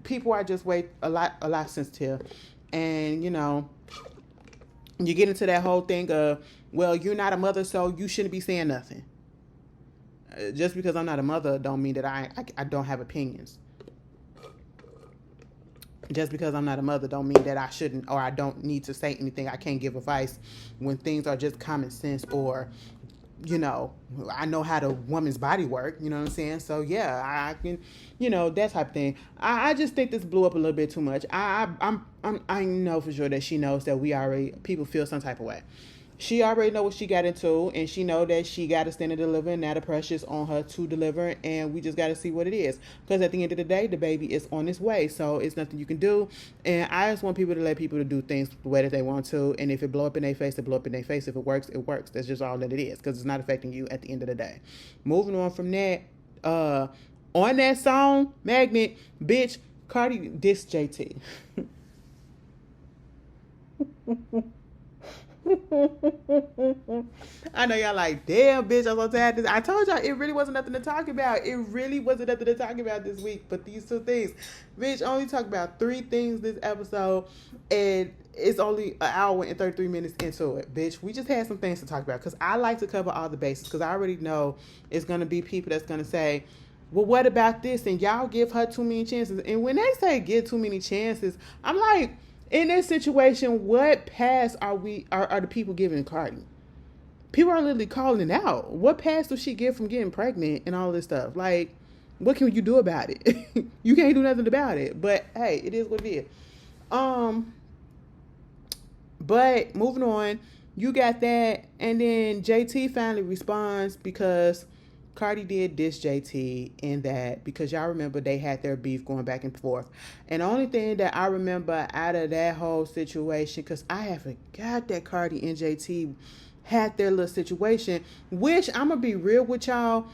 people are just a lot sensitive. And, you know, you get into that whole thing of, well, you're not a mother, so you shouldn't be saying nothing. Just because I'm not a mother don't mean that I don't have opinions. Just because I'm not a mother don't mean that I shouldn't or I don't need to say anything. I can't give advice when things are just common sense, or, you know, I know how the woman's body work, you know what I'm saying? So, yeah, I can, you know, that type of thing. I just think this blew up a little bit too much. I know for sure that she knows that people feel some type of way. She already know what she got into, and she know that she got to stand and deliver, and now the pressure's on her to deliver, and we just got to see what it is. Because at the end of the day, the baby is on its way, so it's nothing you can do. And I just want people to let people to do things the way that they want to, and if it blow up in their face, it blow up in their face. If it works, it works. That's just all that it is, because it's not affecting you at the end of the day. Moving on from that, on that song, Magnet, bitch, Cardi dissed JT. I know y'all like, damn, bitch, I'm so sad. I told y'all it really wasn't nothing to talk about. It really wasn't nothing to talk about this week. But these two things, bitch, only talk about 3 things this episode, and it's only an hour and 33 minutes into it, bitch. We just had some things to talk about because I like to cover all the bases, because I already know it's gonna be people that's gonna say, well, what about this? And y'all give her too many chances. And when they say give too many chances, I'm like, in this situation, what pass are the people giving Cardi? People are literally calling it out. What pass does she get from getting pregnant and all this stuff? Like, what can you do about it? You can't do nothing about it. But hey, it is what it is. But moving on, you got that, and then JT finally responds because Cardi did diss JT in that, because y'all remember they had their beef going back and forth. And the only thing that I remember out of that whole situation, because I had forgot that Cardi and JT had their little situation, which I'm going to be real with y'all,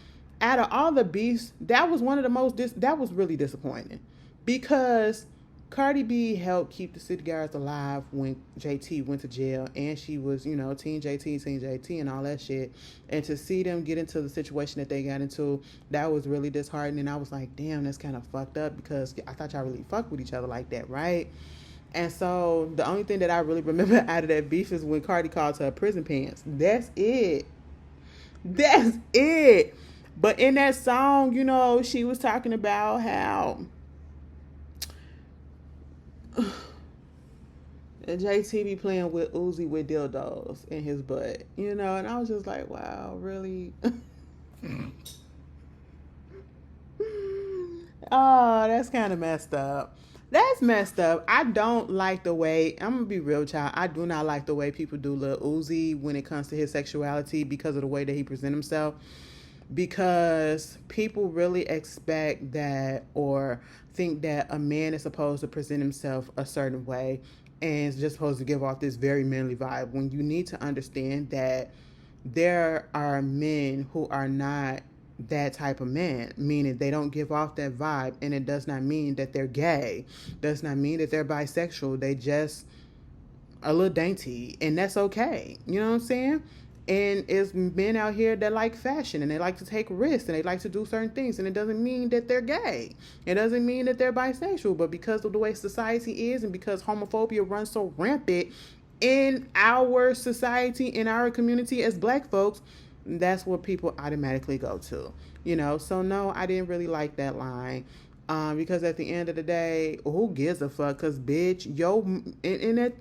out of all the beefs, that was one of the most, that was really disappointing. Because Cardi B helped keep the city guards alive when JT went to jail, and she was, Team JT, and all that shit. And to see them get into the situation that they got into, that was really disheartening. I was like, damn, that's kind of fucked up, because I thought y'all really fucked with each other like that, right? And so the only thing that I really remember out of that beef is when Cardi called her prison pants. That's it. That's it. But in that song, she was talking about how JT be playing with Uzi with dildos in his butt, and I was just like, wow, really? Oh, that's kind of messed up. That's messed up. I don't like the way, I'm going to be real, child. I do not like the way people do Lil Uzi when it comes to his sexuality, because of the way that he presents himself. Because people really expect that, or think that a man is supposed to present himself a certain way and is just supposed to give off this very manly vibe, when you need to understand that there are men who are not that type of man, meaning they don't give off that vibe, and it does not mean that they're gay, does not mean that they're bisexual. They just a little dainty, and that's okay. You know what I'm saying? And it's men out here that like fashion, and they like to take risks, and they like to do certain things, and it doesn't mean that they're gay. It doesn't mean that they're bisexual, but because of the way society is, and because homophobia runs so rampant in our society, in our community as Black folks, that's what people automatically go to. So no, I didn't really like that line. Because at the end of the day, who gives a fuck? Cause bitch,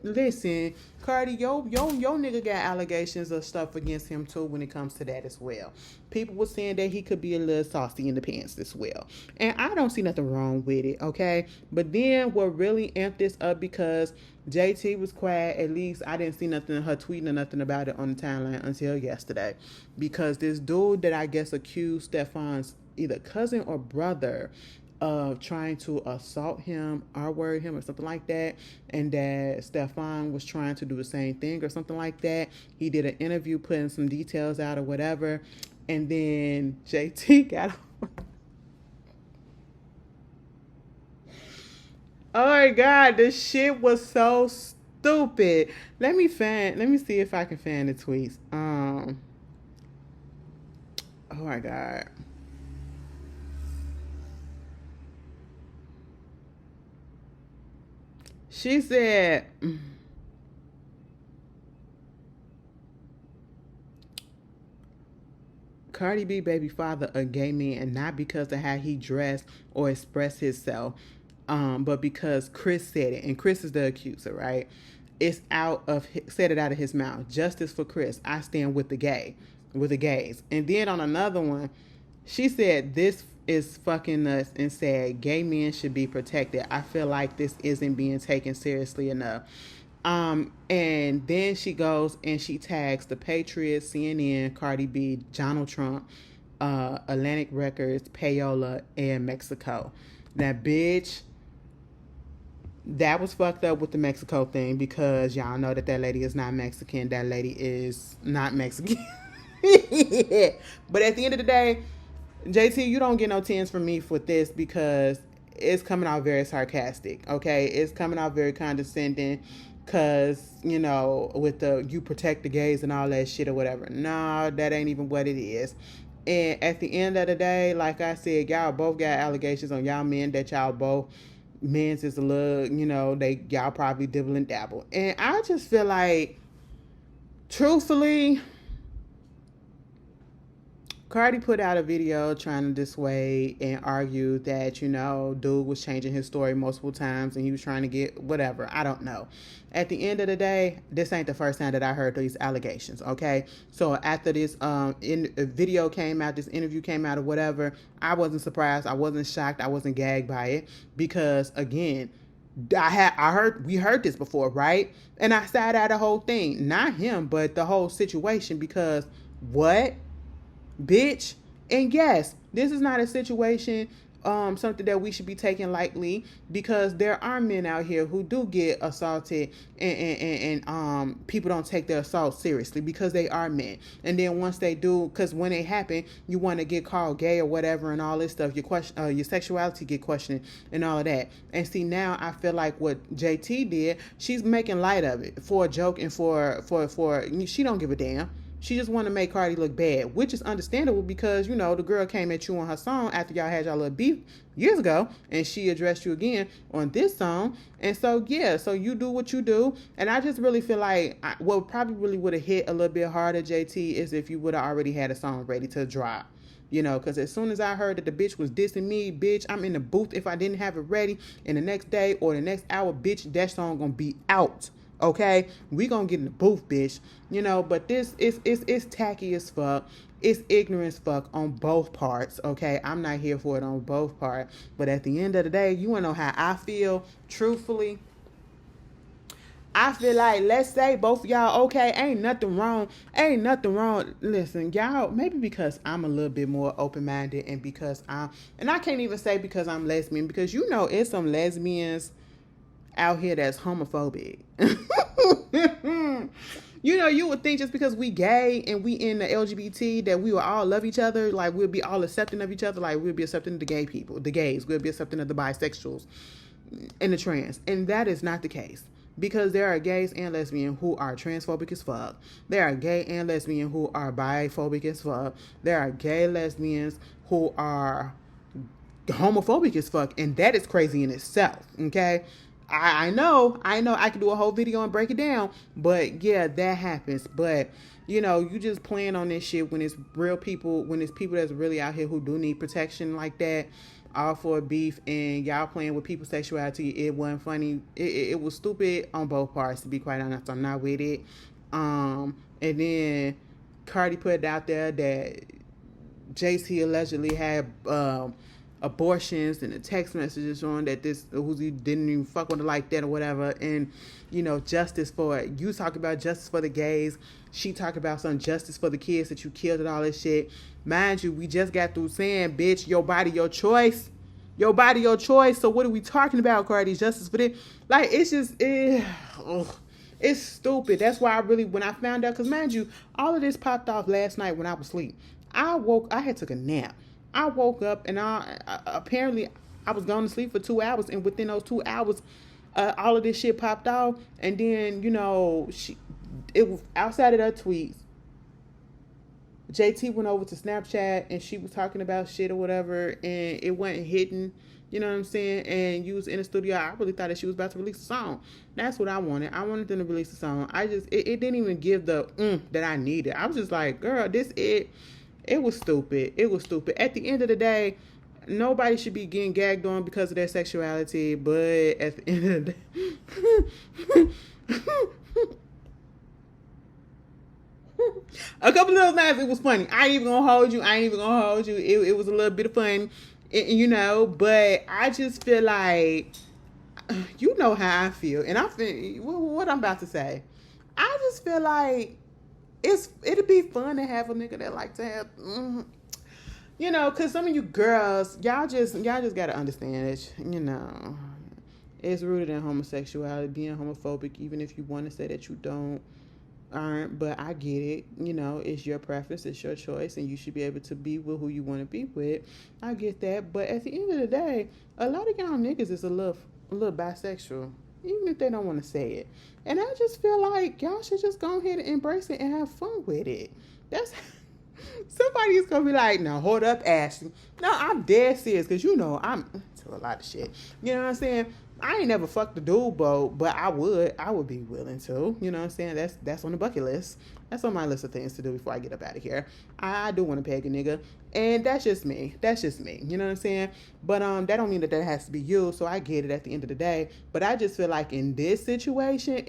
listen, Cardi, yo nigga got allegations of stuff against him too when it comes to that as well. People were saying that he could be a little saucy in the pants as well. And I don't see nothing wrong with it, okay? But then what really amped this up, because JT was quiet, at least I didn't see nothing, her tweeting or nothing about it on the timeline until yesterday. Because this dude that I guess accused Stefan's either cousin or brother of trying to assault him, R-word him or something like that, and that Stefan was trying to do the same thing or something like that. He did an interview putting some details out or whatever, and then JT got oh my god, this shit was so stupid. Let me see if I can find the tweets. Oh my god. She said, Cardi B baby father a gay man, and not because of how he dressed or expressed himself, but because Chris said it, and Chris is the accuser, right? Said it out of his mouth. Justice for Chris. I stand with the gays. And then on another one, she said, this is fucking nuts, and said gay men should be protected. I feel like this isn't being taken seriously enough. And then she goes and she tags the Patriots, CNN, Cardi B, Donald Trump, Atlantic Records, Payola, and Mexico. Now, bitch, that was fucked up with the Mexico thing, because y'all know that lady is not Mexican. That lady is not Mexican. But at the end of the day, JT, you don't get no 10s from me for this, because it's coming out very sarcastic, okay? It's coming out very condescending, because, with the you protect the gays and all that shit or whatever. No, that ain't even what it is. And at the end of the day, like I said, y'all both got allegations on y'all men that y'all both men's is a little, y'all probably dibble and dabble. And I just feel like, truthfully, Cardi put out a video trying to dissuade and argue that, dude was changing his story multiple times and he was trying to get whatever. I don't know. At the end of the day, this ain't the first time that I heard these allegations, okay? So after this video came out, this interview came out or whatever, I wasn't surprised. I wasn't shocked. I wasn't gagged by it, because, again, we heard this before, right? And I side out the whole thing. Not him, but the whole situation, because what? Bitch, And yes, this is not a situation, something that we should be taking lightly, because there are men out here who do get assaulted, and people don't take their assault seriously because they are men. And then once they do, because when it happen, you want to get called gay or whatever and all this stuff, your sexuality get questioned and all of that. And see, now I feel like what JT did, she's making light of it for a joke, and for she don't give a damn. She just want to make Cardi look bad, which is understandable because, you know, the girl came at you on her song after y'all had y'all little beef years ago, and she addressed you again on this song. And so, yeah, so you do what you do. And I just really feel like what probably really would have hit a little bit harder, JT, is if you would have already had a song ready to drop. You know, because as soon as I heard that the bitch was dissing me, bitch, I'm in the booth if I didn't have it ready. And the next day or the next hour, bitch, that song gonna be out. Okay, we gonna get in the booth, bitch. You know, but this is tacky as fuck. It's ignorant as fuck on both parts. Okay, I'm not here for it on both parts. But at the end of the day, you wanna know how I feel? Truthfully, I feel like, let's say both of y'all okay, ain't nothing wrong. Listen, y'all, maybe because I'm a little bit more open-minded, and because and I can't even say because I'm lesbian, because you know it's some lesbians out here that's homophobic. You know, you would think just because we gay and we in the LGBT that we will all love each other, like we'll be all accepting of each other, like we'll be accepting of the gay people, the gays, we'll be accepting of the bisexuals and the trans. And that is not the case, because there are gays and lesbians who are transphobic as fuck. There are gay and lesbians who are biphobic as fuck. There are gay lesbians who are homophobic as fuck, and that is crazy in itself. Okay, I know I could do a whole video and break it down, but yeah, that happens. But you know, you just playing on this shit when it's real people, when it's people that's really out here who do need protection like that, all for beef, and y'all playing with people's sexuality. It wasn't funny. It was stupid on both parts, to be quite honest. I'm not with it. And then Cardi put it out there that JT allegedly had abortions, and the text messages showing that this Uzi didn't even fuck with her like that or whatever. And you know, justice for it. You talk about justice for the gays, she talk about some justice for the kids that you killed and all this shit. Mind you, we just got through saying, bitch, your body, your choice. Your body, your choice. So what are we talking about, Cardi? Justice for this? Like, it's just it's stupid. That's why I really, when I found out, because mind you, all of this popped off last night when I was asleep. I had took a nap. I woke up, and apparently I was going to sleep for 2 hours, and within those 2 hours, all of this shit popped off. And then, you know, it was outside of her tweets. JT went over to Snapchat, and she was talking about shit or whatever, and it wasn't hitting, you know what I'm saying? And you was in the studio. I really thought that she was about to release a song. That's what I wanted. I wanted them to release a song. It didn't even give the that I needed. I was just like, girl, it was stupid. It was stupid. At the end of the day, nobody should be getting gagged on because of their sexuality, but at the end of the day, a couple of those times it was funny. I ain't even gonna hold you. It was a little bit of fun, you know, but I just feel like, you know how I feel, and I feel what I'm about to say. I just feel like it'd be fun to have a nigga that like to have, you know, because some of you girls, y'all just gotta understand it, you know, it's rooted in homosexuality, being homophobic, even if you want to say that you aren't, but I get it, you know, it's your preference, it's your choice, and you should be able to be with who you want to be with. I get that, but at the end of the day, a lot of y'all niggas is a little bisexual, even if they don't want to say it. And I just feel like y'all should just go ahead and embrace it and have fun with it. That's somebody's gonna be like, no, hold up, Ashley. No, I'm dead serious, because you know I'm into a lot of shit. You know what I'm saying? I ain't never fucked a dude, but I would be willing to. You know what I'm saying? That's on the bucket list. That's on my list of things to do before I get up out of here. I do want to peg a nigga, and that's just me. You know what I'm saying? But that don't mean that has to be you. So I get it at the end of the day. But I just feel like in this situation,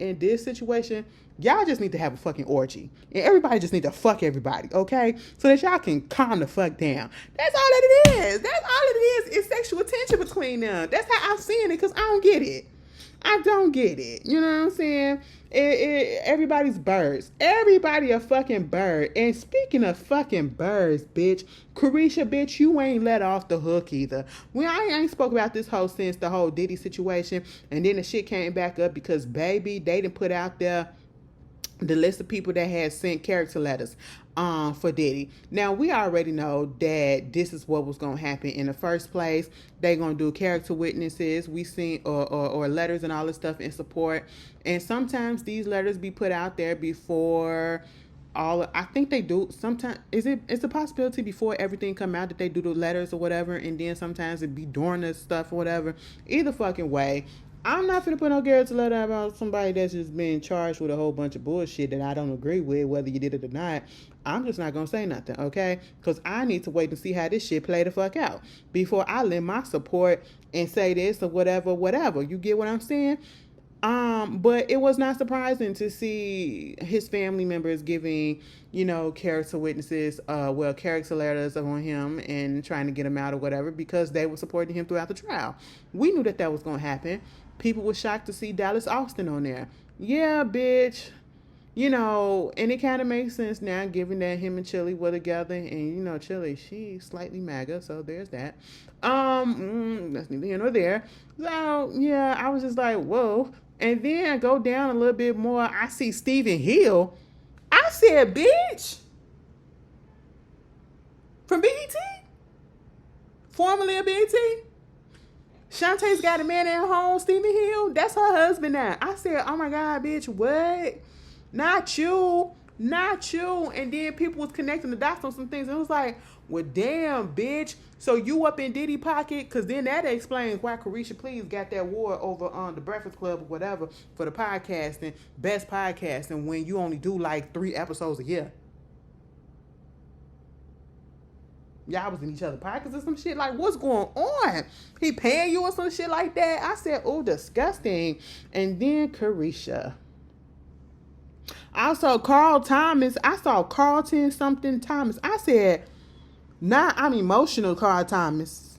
y'all just need to have a fucking orgy, and everybody just need to fuck everybody, okay? So that y'all can calm the fuck down. That's all that it is. That's all it is sexual tension between them. That's how I'm seeing it, because I don't get it. I don't get it. You know what I'm saying? Everybody's birds. Everybody a fucking bird. And speaking of fucking birds, bitch, Carisha, bitch, you ain't let off the hook either. I ain't spoke about this whole since the whole Diddy situation. And then the shit came back up because, baby, they didn't put out there the list of people that had sent character letters for Diddy. Now, we already know that this is what was going to happen in the first place. They're going to do character witnesses. We seen or letters and all this stuff in support. And sometimes these letters be put out there before I think they do sometimes. It's a possibility before everything come out that they do the letters or whatever, and then sometimes it be during the stuff or whatever. Either fucking way, I'm not finna put no character letter about somebody that's just been charged with a whole bunch of bullshit that I don't agree with, whether you did it or not. I'm just not gonna say nothing, okay? Because I need to wait and see how this shit play the fuck out before I lend my support and say this or whatever. You get what I'm saying? But it was not surprising to see his family members giving, character witnesses, character letters on him and trying to get him out or whatever because they were supporting him throughout the trial. We knew that was going to happen. People were shocked to see Dallas Austin on there. Yeah, bitch. And it kind of makes sense now, given that him and Chili were together, and Chili, she's slightly MAGA, so there's that. That's neither here nor there. So yeah, I was just like, whoa. And then I go down a little bit more. I see Stephen Hill. I said, bitch, from BET, formerly of BET. Shantae's got a man at home, Stephen Hill. That's her husband now. I said, oh my God, bitch, what? Not you. And then people was connecting the dots on some things. And it was like, well, damn, bitch. So you up in Diddy pocket? Because then that explains why Carisha Please got that award over on the Breakfast Club or whatever for the podcasting, best podcasting, when you only do like 3 episodes a year. Y'all was in each other's pockets or some shit. Like, what's going on? He paying you or some shit like that? I said, oh, disgusting. And then Carisha. Also, Carl Thomas. I saw Carlton something Thomas. I said, I'm emotional, Carl Thomas.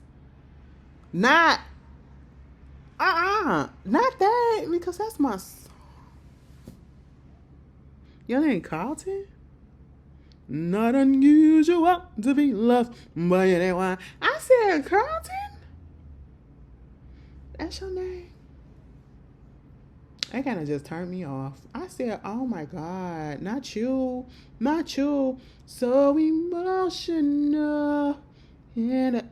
Not that, because that's my your name Carlton? Not unusual to be loved by anyone. I said, Carlton? That's your name? That kind of just turned me off. I said, oh my God, not you. So emotional. And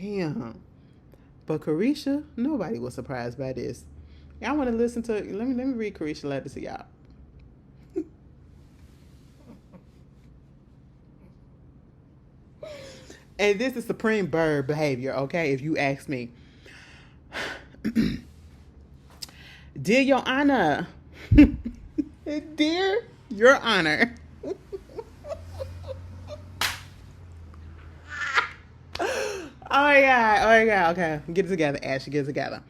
damn. But Carisha, nobody was surprised by this. Y'all want to listen to, let me read Carisha letter to y'all. And this is supreme bird behavior, okay, if you ask me. Dear Your Honor. Dear Your Honor. Oh my God, okay. Get it together, Ashley, get it together.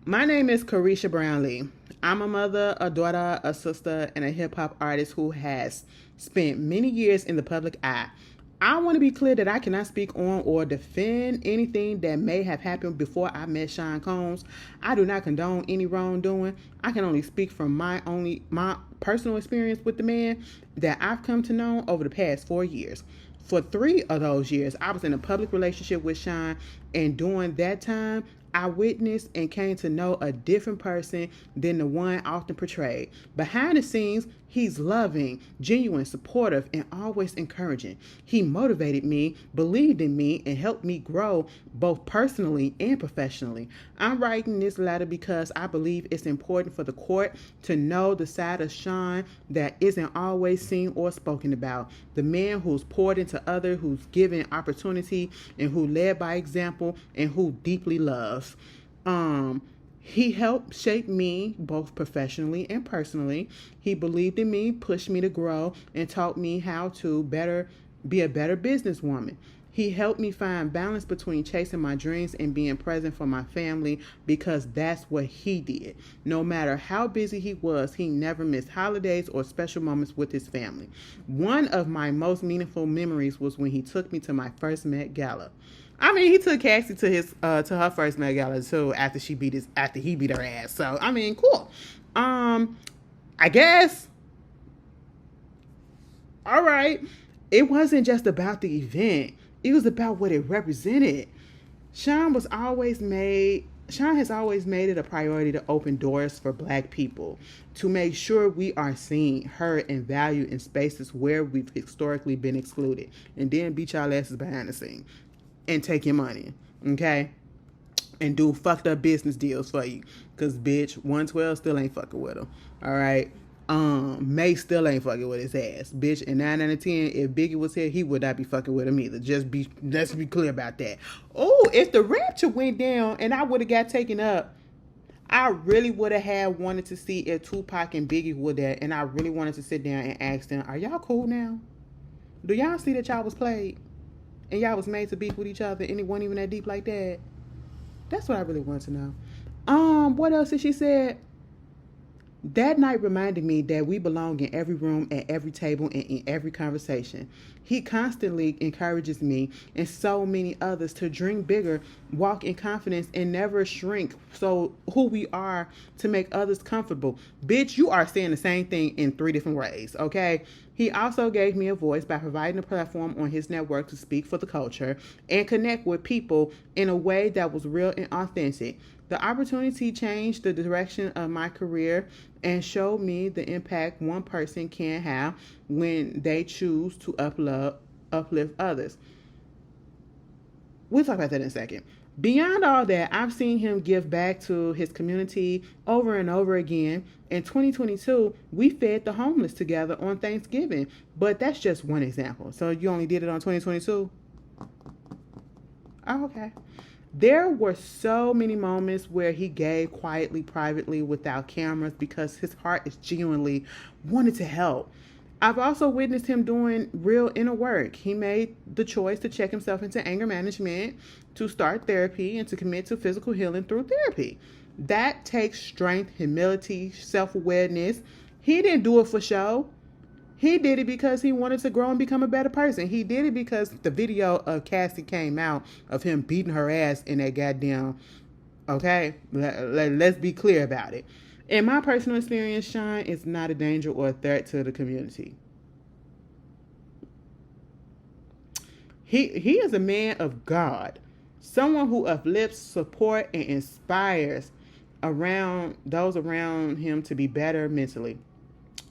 My name is Carisha Brownlee. I'm a mother, a daughter, a sister, and a hip-hop artist who has spent many years in the public eye. I want to be clear that I cannot speak on or defend anything that may have happened before I met Sean Combs. I do not condone any wrongdoing. I can only speak from my personal experience with the man that I've come to know over the past 4 years. For 3 of those years, I was in a public relationship with Sean, and during that time, I witnessed and came to know a different person than the one often portrayed. Behind the scenes, he's loving, genuine, supportive, and always encouraging. He motivated me, believed in me, and helped me grow both personally and professionally. I'm writing this letter because I believe it's important for the court to know the side of Sean that isn't always seen or spoken about. The man who's poured into others, who's given opportunity, and who led by example, and who deeply loves. He helped shape me both professionally and personally. He believed in me, pushed me to grow, and taught me how to be a better businesswoman. He helped me find balance between chasing my dreams and being present for my family because that's what he did. No matter how busy he was, he never missed holidays or special moments with his family. One of my most meaningful memories was when he took me to my first Met Gala. I mean, he took Cassie to his to her first Met Gala too after he beat her ass. So I mean, cool. I guess. All right. It wasn't just about the event. It was about what it represented. Sean has always made it a priority to open doors for Black people, to make sure we are seen, heard, and valued in spaces where we've historically been excluded, and then beat y'all asses behind the scene and take your money, okay? And do fucked up business deals for you, cause bitch, 112 still ain't fucking with him. All right. May still ain't fucking with his ass, bitch. And 9 out of 10, if Biggie was here, he would not be fucking with him either. Let's be clear about that. Oh, if the rapture went down and I would have got taken up, I really would have wanted to see if Tupac and Biggie were there, and I really wanted to sit down and ask them, are y'all cool now? Do y'all see that y'all was played and y'all was made to beef with each other and it wasn't even that deep like that? That's what I really want to know. What else did she say? That night reminded me that we belong in every room, at every table, and in every conversation. He constantly encourages me and so many others to dream bigger, walk in confidence, and never shrink so who we are to make others comfortable. Bitch, you are saying the same thing in 3 different ways, okay? He also gave me a voice by providing a platform on his network to speak for the culture and connect with people in a way that was real and authentic. The opportunity changed the direction of my career and showed me the impact one person can have when they choose to uplift others. We'll talk about that in a second. Beyond all that, I've seen him give back to his community over and over again. In 2022, we fed the homeless together on Thanksgiving, but that's just one example. So you only did it on 2022? Oh, okay. There were so many moments where he gave quietly, privately, without cameras, because his heart is genuinely wanted to help. I've also witnessed him doing real inner work. He made the choice to check himself into anger management, to start therapy, and to commit to physical healing through therapy. That takes strength, humility, self-awareness. He didn't do it for show. He did it because he wanted to grow and become a better person. He did it because the video of Cassie came out of him beating her ass in that goddamn, okay? Let's be clear about it. In my personal experience, Sean is not a danger or a threat to the community. He is a man of God, someone who uplifts, support, and inspires those around him to be better mentally,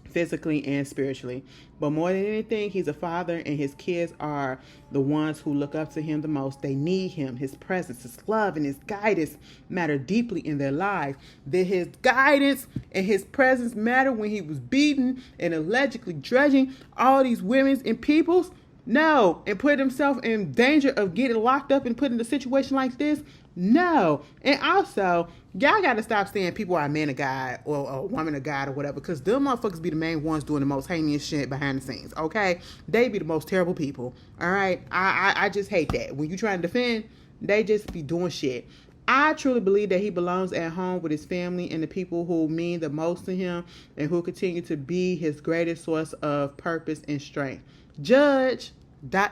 physically, and spiritually. But more than anything, he's a father, and his kids are the ones who look up to him the most. They need him. His presence, his love, and his guidance matter deeply in their lives. That his guidance and his presence matter when he was beaten and allegedly dredging all these women's and people's. No. And put himself in danger of getting locked up and put in a situation like this. No. And also, y'all got to stop saying people are a man of God or a woman of God or whatever, because them motherfuckers be the main ones doing the most heinous shit behind the scenes, okay? They be the most terrible people, all right? I just hate that. When you trying to defend, they just be doing shit. I truly believe that he belongs at home with his family and the people who mean the most to him and who continue to be his greatest source of purpose and strength. Judge, ... That's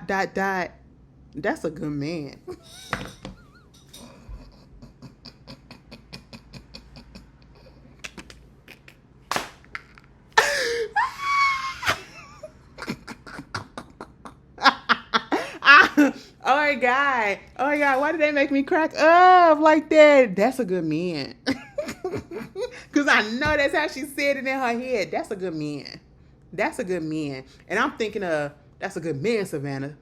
a good man. Oh my God, why did they make me crack up like that? That's a good man. Because I know that's how she said it in her head. That's a good man. That's a good man. And I'm thinking of, that's a good man, Savannah.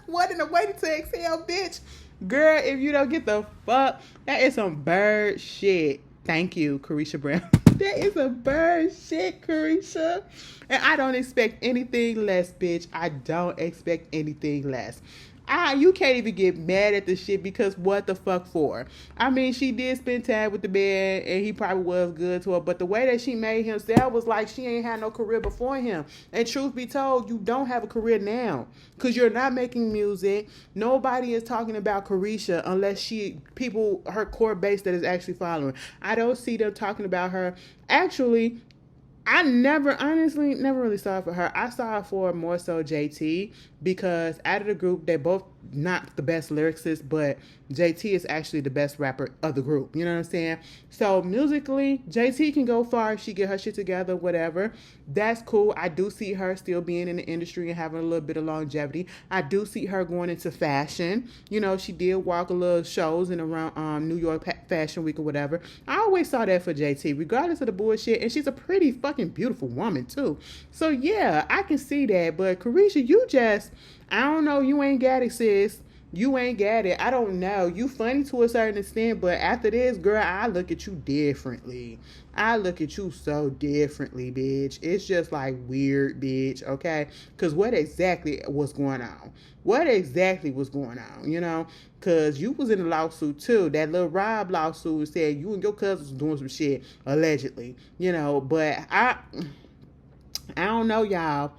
What in the waiting to exhale, bitch? Girl, if you don't get the fuck, that is some bird shit. Thank you, Carisha Brown. That is a bird shit, Carisha. And I don't expect anything less, bitch. I don't expect anything less. You can't even get mad at the shit because what the fuck for? I mean, she did spend time with the man and he probably was good to her, but the way that she made him sound was like she ain't had no career before him. And truth be told, you don't have a career now because you're not making music. Nobody is talking about Carisha unless her core base that is actually following. I don't see them talking about her. Actually, I honestly, never really saw it for her. I saw it for more so JT because out of the group, they both not the best lyricists, but JT is actually the best rapper of the group. You know what I'm saying? So musically, JT can go far if she get her shit together, whatever. That's cool. I do see her still being in the industry and having a little bit of longevity. I do see her going into fashion. You know, she did walk a little shows in around New York Fashion Week or whatever. I always saw that for JT, regardless of the bullshit. And she's a pretty fucking beautiful woman too. So yeah, I can see that. But Carisha, you just, I don't know, you ain't got it, sis. You ain't got it. I don't know. You funny to a certain extent, but after this, girl, I look at you differently. I look at you so differently, bitch. It's just like weird, bitch, okay? Because what exactly was going on? What exactly was going on, you know? Because you was in a lawsuit, too. That little Rob lawsuit said you and your cousins was doing some shit, allegedly, you know? But I don't know, y'all.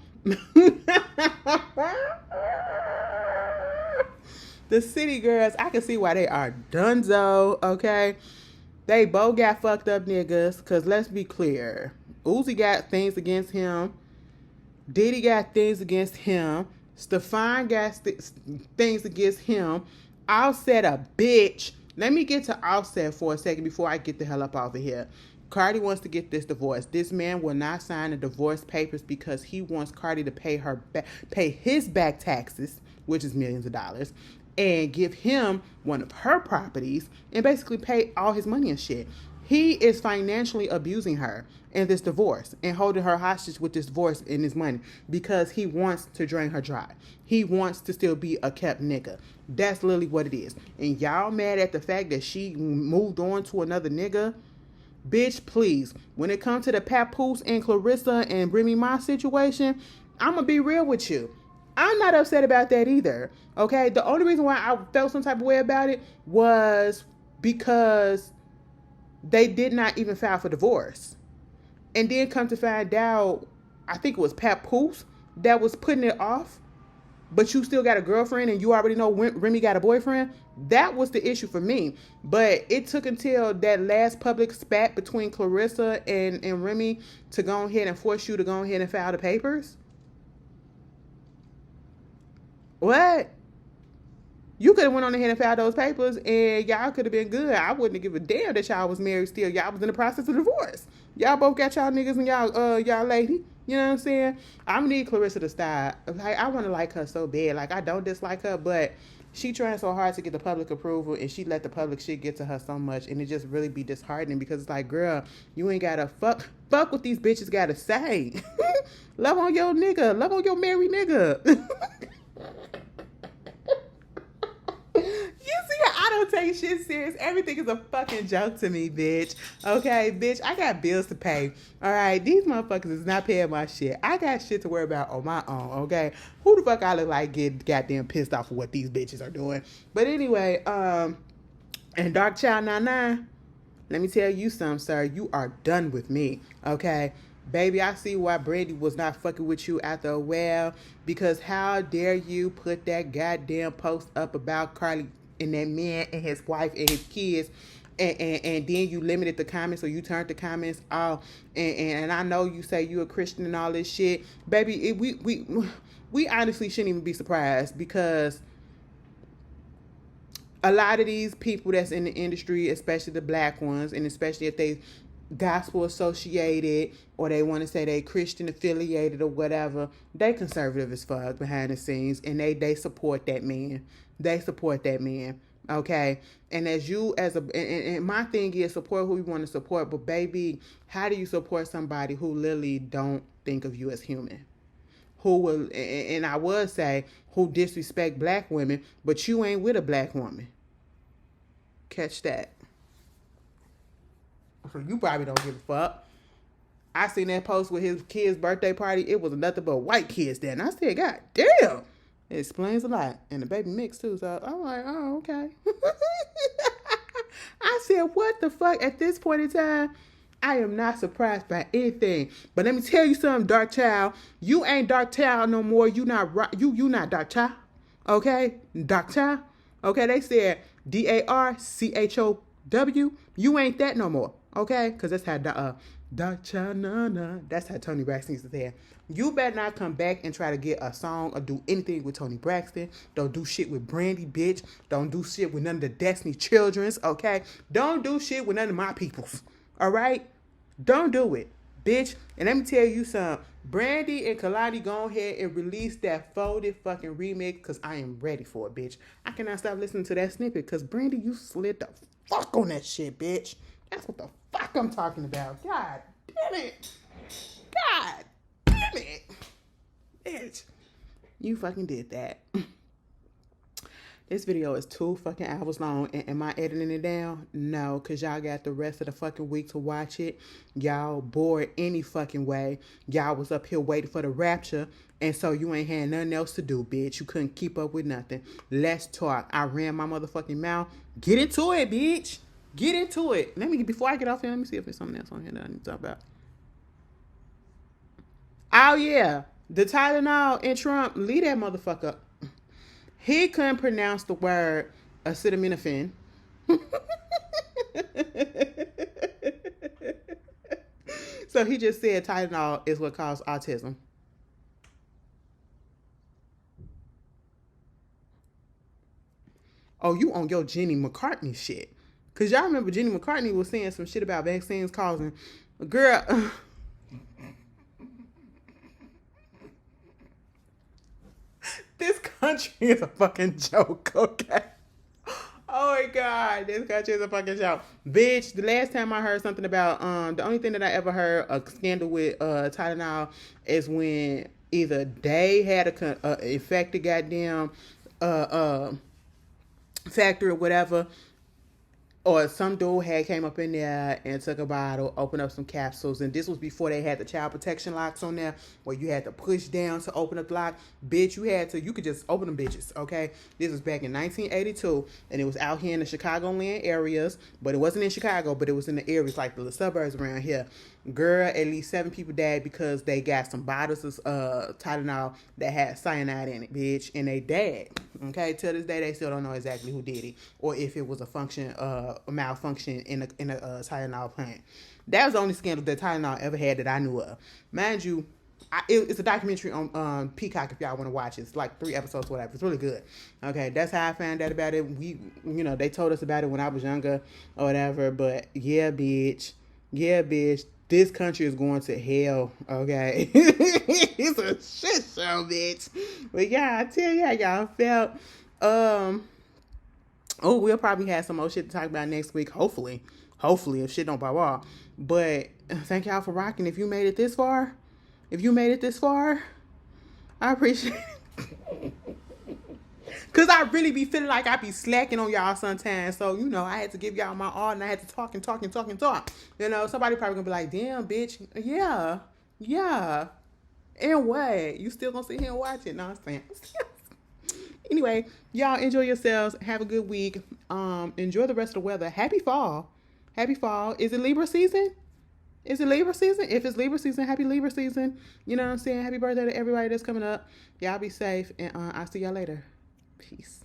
The city girls, I can see why they are donezo, okay? They both got fucked up niggas, because let's be clear. Uzi got things against him. Diddy got things against him. Stefan got things against him. Offset a bitch. Let me get to Offset for a second before I get the hell up off of here. Cardi wants to get this divorce. This man will not sign the divorce papers because he wants Cardi to pay his back taxes, which is millions of dollars, and give him one of her properties and basically pay all his money and shit. He is financially abusing her in this divorce and holding her hostage with this divorce and his money because he wants to drain her dry. He wants to still be a kept nigga. That's literally what it is. And y'all mad at the fact that she moved on to another nigga? Bitch, please. When it comes to the Papoose and Clarissa and Remy Ma situation, I'm going to be real with you. I'm not upset about that either, okay? The only reason why I felt some type of way about it was because they did not even file for divorce. And then come to find out, I think it was Papoose that was putting it off, but you still got a girlfriend and you already know Remy got a boyfriend. That was the issue for me. But it took until that last public spat between Clarissa and Remy to go ahead and force you to go ahead and file the papers. What? You could have went on ahead and filed those papers and y'all could have been good. I wouldn't give a damn that y'all was married still. Y'all was in the process of divorce. Y'all both got y'all niggas and y'all lady. You know what I'm saying? I'm gonna need Clarissa to stop. Like, I want to like her so bad. Like, I don't dislike her, but she trying so hard to get the public approval and she let the public shit get to her so much, and it just really be disheartening because it's like, girl, you ain't gotta fuck what these bitches gotta say. Love on your nigga. Love on your married nigga. I don't take shit serious. Everything is a fucking joke to me, bitch. Okay, bitch, I got bills to pay. All right, these motherfuckers is not paying my shit. I got shit to worry about on my own, okay? Who the fuck I look like get goddamn pissed off of what these bitches are doing? But anyway, and Dark Child 99, let me tell you something, sir. You are done with me, okay? Baby, I see why Brandy was not fucking with you after a while, because how dare you put that goddamn post up about Carly and that man and his wife and his kids, and then you limited the comments, or you turned the comments off, and I know you say you a Christian and all this shit, baby. We honestly shouldn't even be surprised, because a lot of these people that's in the industry, especially the black ones, and especially if they gospel associated or they want to say they Christian affiliated or whatever, they conservative as fuck behind the scenes, and they support that man. They support that man, okay? And and my thing is, support who you want to support, but baby, how do you support somebody who literally don't think of you as human? Who will, and I would say, who disrespect black women, but you ain't with a black woman. Catch that. So you probably don't give a fuck. I seen that post with his kid's birthday party. It was nothing but white kids there. And I said, God damn. It explains a lot. And the baby mixed too. So I'm like, oh, okay. I said, what the fuck? At this point in time, I am not surprised by anything. But let me tell you something, Dark Child. You ain't Dark Child no more. You not Dark Child. Okay? Dark Child. Okay, they said DARCHOW. You ain't that no more. Okay? Because that's how Dark Child, nah. That's how Tony Braxton used to say it. You better not come back and try to get a song or do anything with Tony Braxton. Don't do shit with Brandy, bitch. Don't do shit with none of the Destiny Children's, okay? Don't do shit with none of my peoples, all right? Don't do it, bitch. And let me tell you something. Brandy and Kalani, go ahead and release that folded fucking remix because I am ready for it, bitch. I cannot stop listening to that snippet because Brandy, you slid the fuck on that shit, bitch. That's what the fuck I'm talking about. God damn it. God damn it. Bitch. You fucking did that. This video is 2 fucking hours long. And am I editing it down? No, because y'all got the rest of the fucking week to watch it. Y'all bored any fucking way. Y'all was up here waiting for the rapture. And so you ain't had nothing else to do, bitch. You couldn't keep up with nothing. Let's talk. I ran my motherfucking mouth. Get into it, bitch. Get into it. Before I get off here, let me see if there's something else on here that I need to talk about. Oh, yeah. The Tylenol and Trump, leave that motherfucker. He couldn't pronounce the word acetaminophen. So he just said Tylenol is what caused autism. Oh, you on your Jenny McCartney shit. Because y'all remember Jenny McCartney was saying some shit about vaccines causing... Girl... This country is a fucking joke, okay? Oh my God, this country is a fucking joke. Bitch, the last time I heard something about, the only thing that I ever heard a scandal with Tylenol is when either they had a infected goddamn factory or whatever, or some dude had came up in there and took a bottle, opened up some capsules, and this was before they had the child protection locks on there, where you had to push down to open up the lock. Bitch, you could just open them bitches, okay? This was back in 1982, and it was out here in the Chicagoland areas, but it wasn't in Chicago, but it was in the areas like the suburbs around here. Girl, at least 7 people died because they got some bottles of Tylenol that had cyanide in it, bitch, and they died. Okay, till this day they still don't know exactly who did it or if it was a malfunction in a Tylenol plant. That was the only scandal that Tylenol ever had that I knew of. Mind you, it's a documentary on Peacock if y'all want to watch it. It's like 3 episodes, whatever. It's really good. Okay, that's how I found out about it. They told us about it when I was younger or whatever. But yeah, bitch. This country is going to hell, okay? It's a shit show, bitch. But yeah, I tell y'all felt, we'll probably have some more shit to talk about next week, hopefully, if shit don't pop off. But thank y'all for rocking. If you made it this far, I appreciate it. Because I really be feeling like I be slacking on y'all sometimes. So, I had to give y'all my all and I had to talk. Somebody probably going to be like, damn, bitch. Yeah. And what? You still going to sit here and watch it? No, I'm saying. Anyway, y'all enjoy yourselves. Have a good week. Enjoy the rest of the weather. Happy fall. Is it Libra season? If it's Libra season, happy Libra season. You know what I'm saying? Happy birthday to everybody that's coming up. Y'all be safe. And I'll see y'all later. Peace.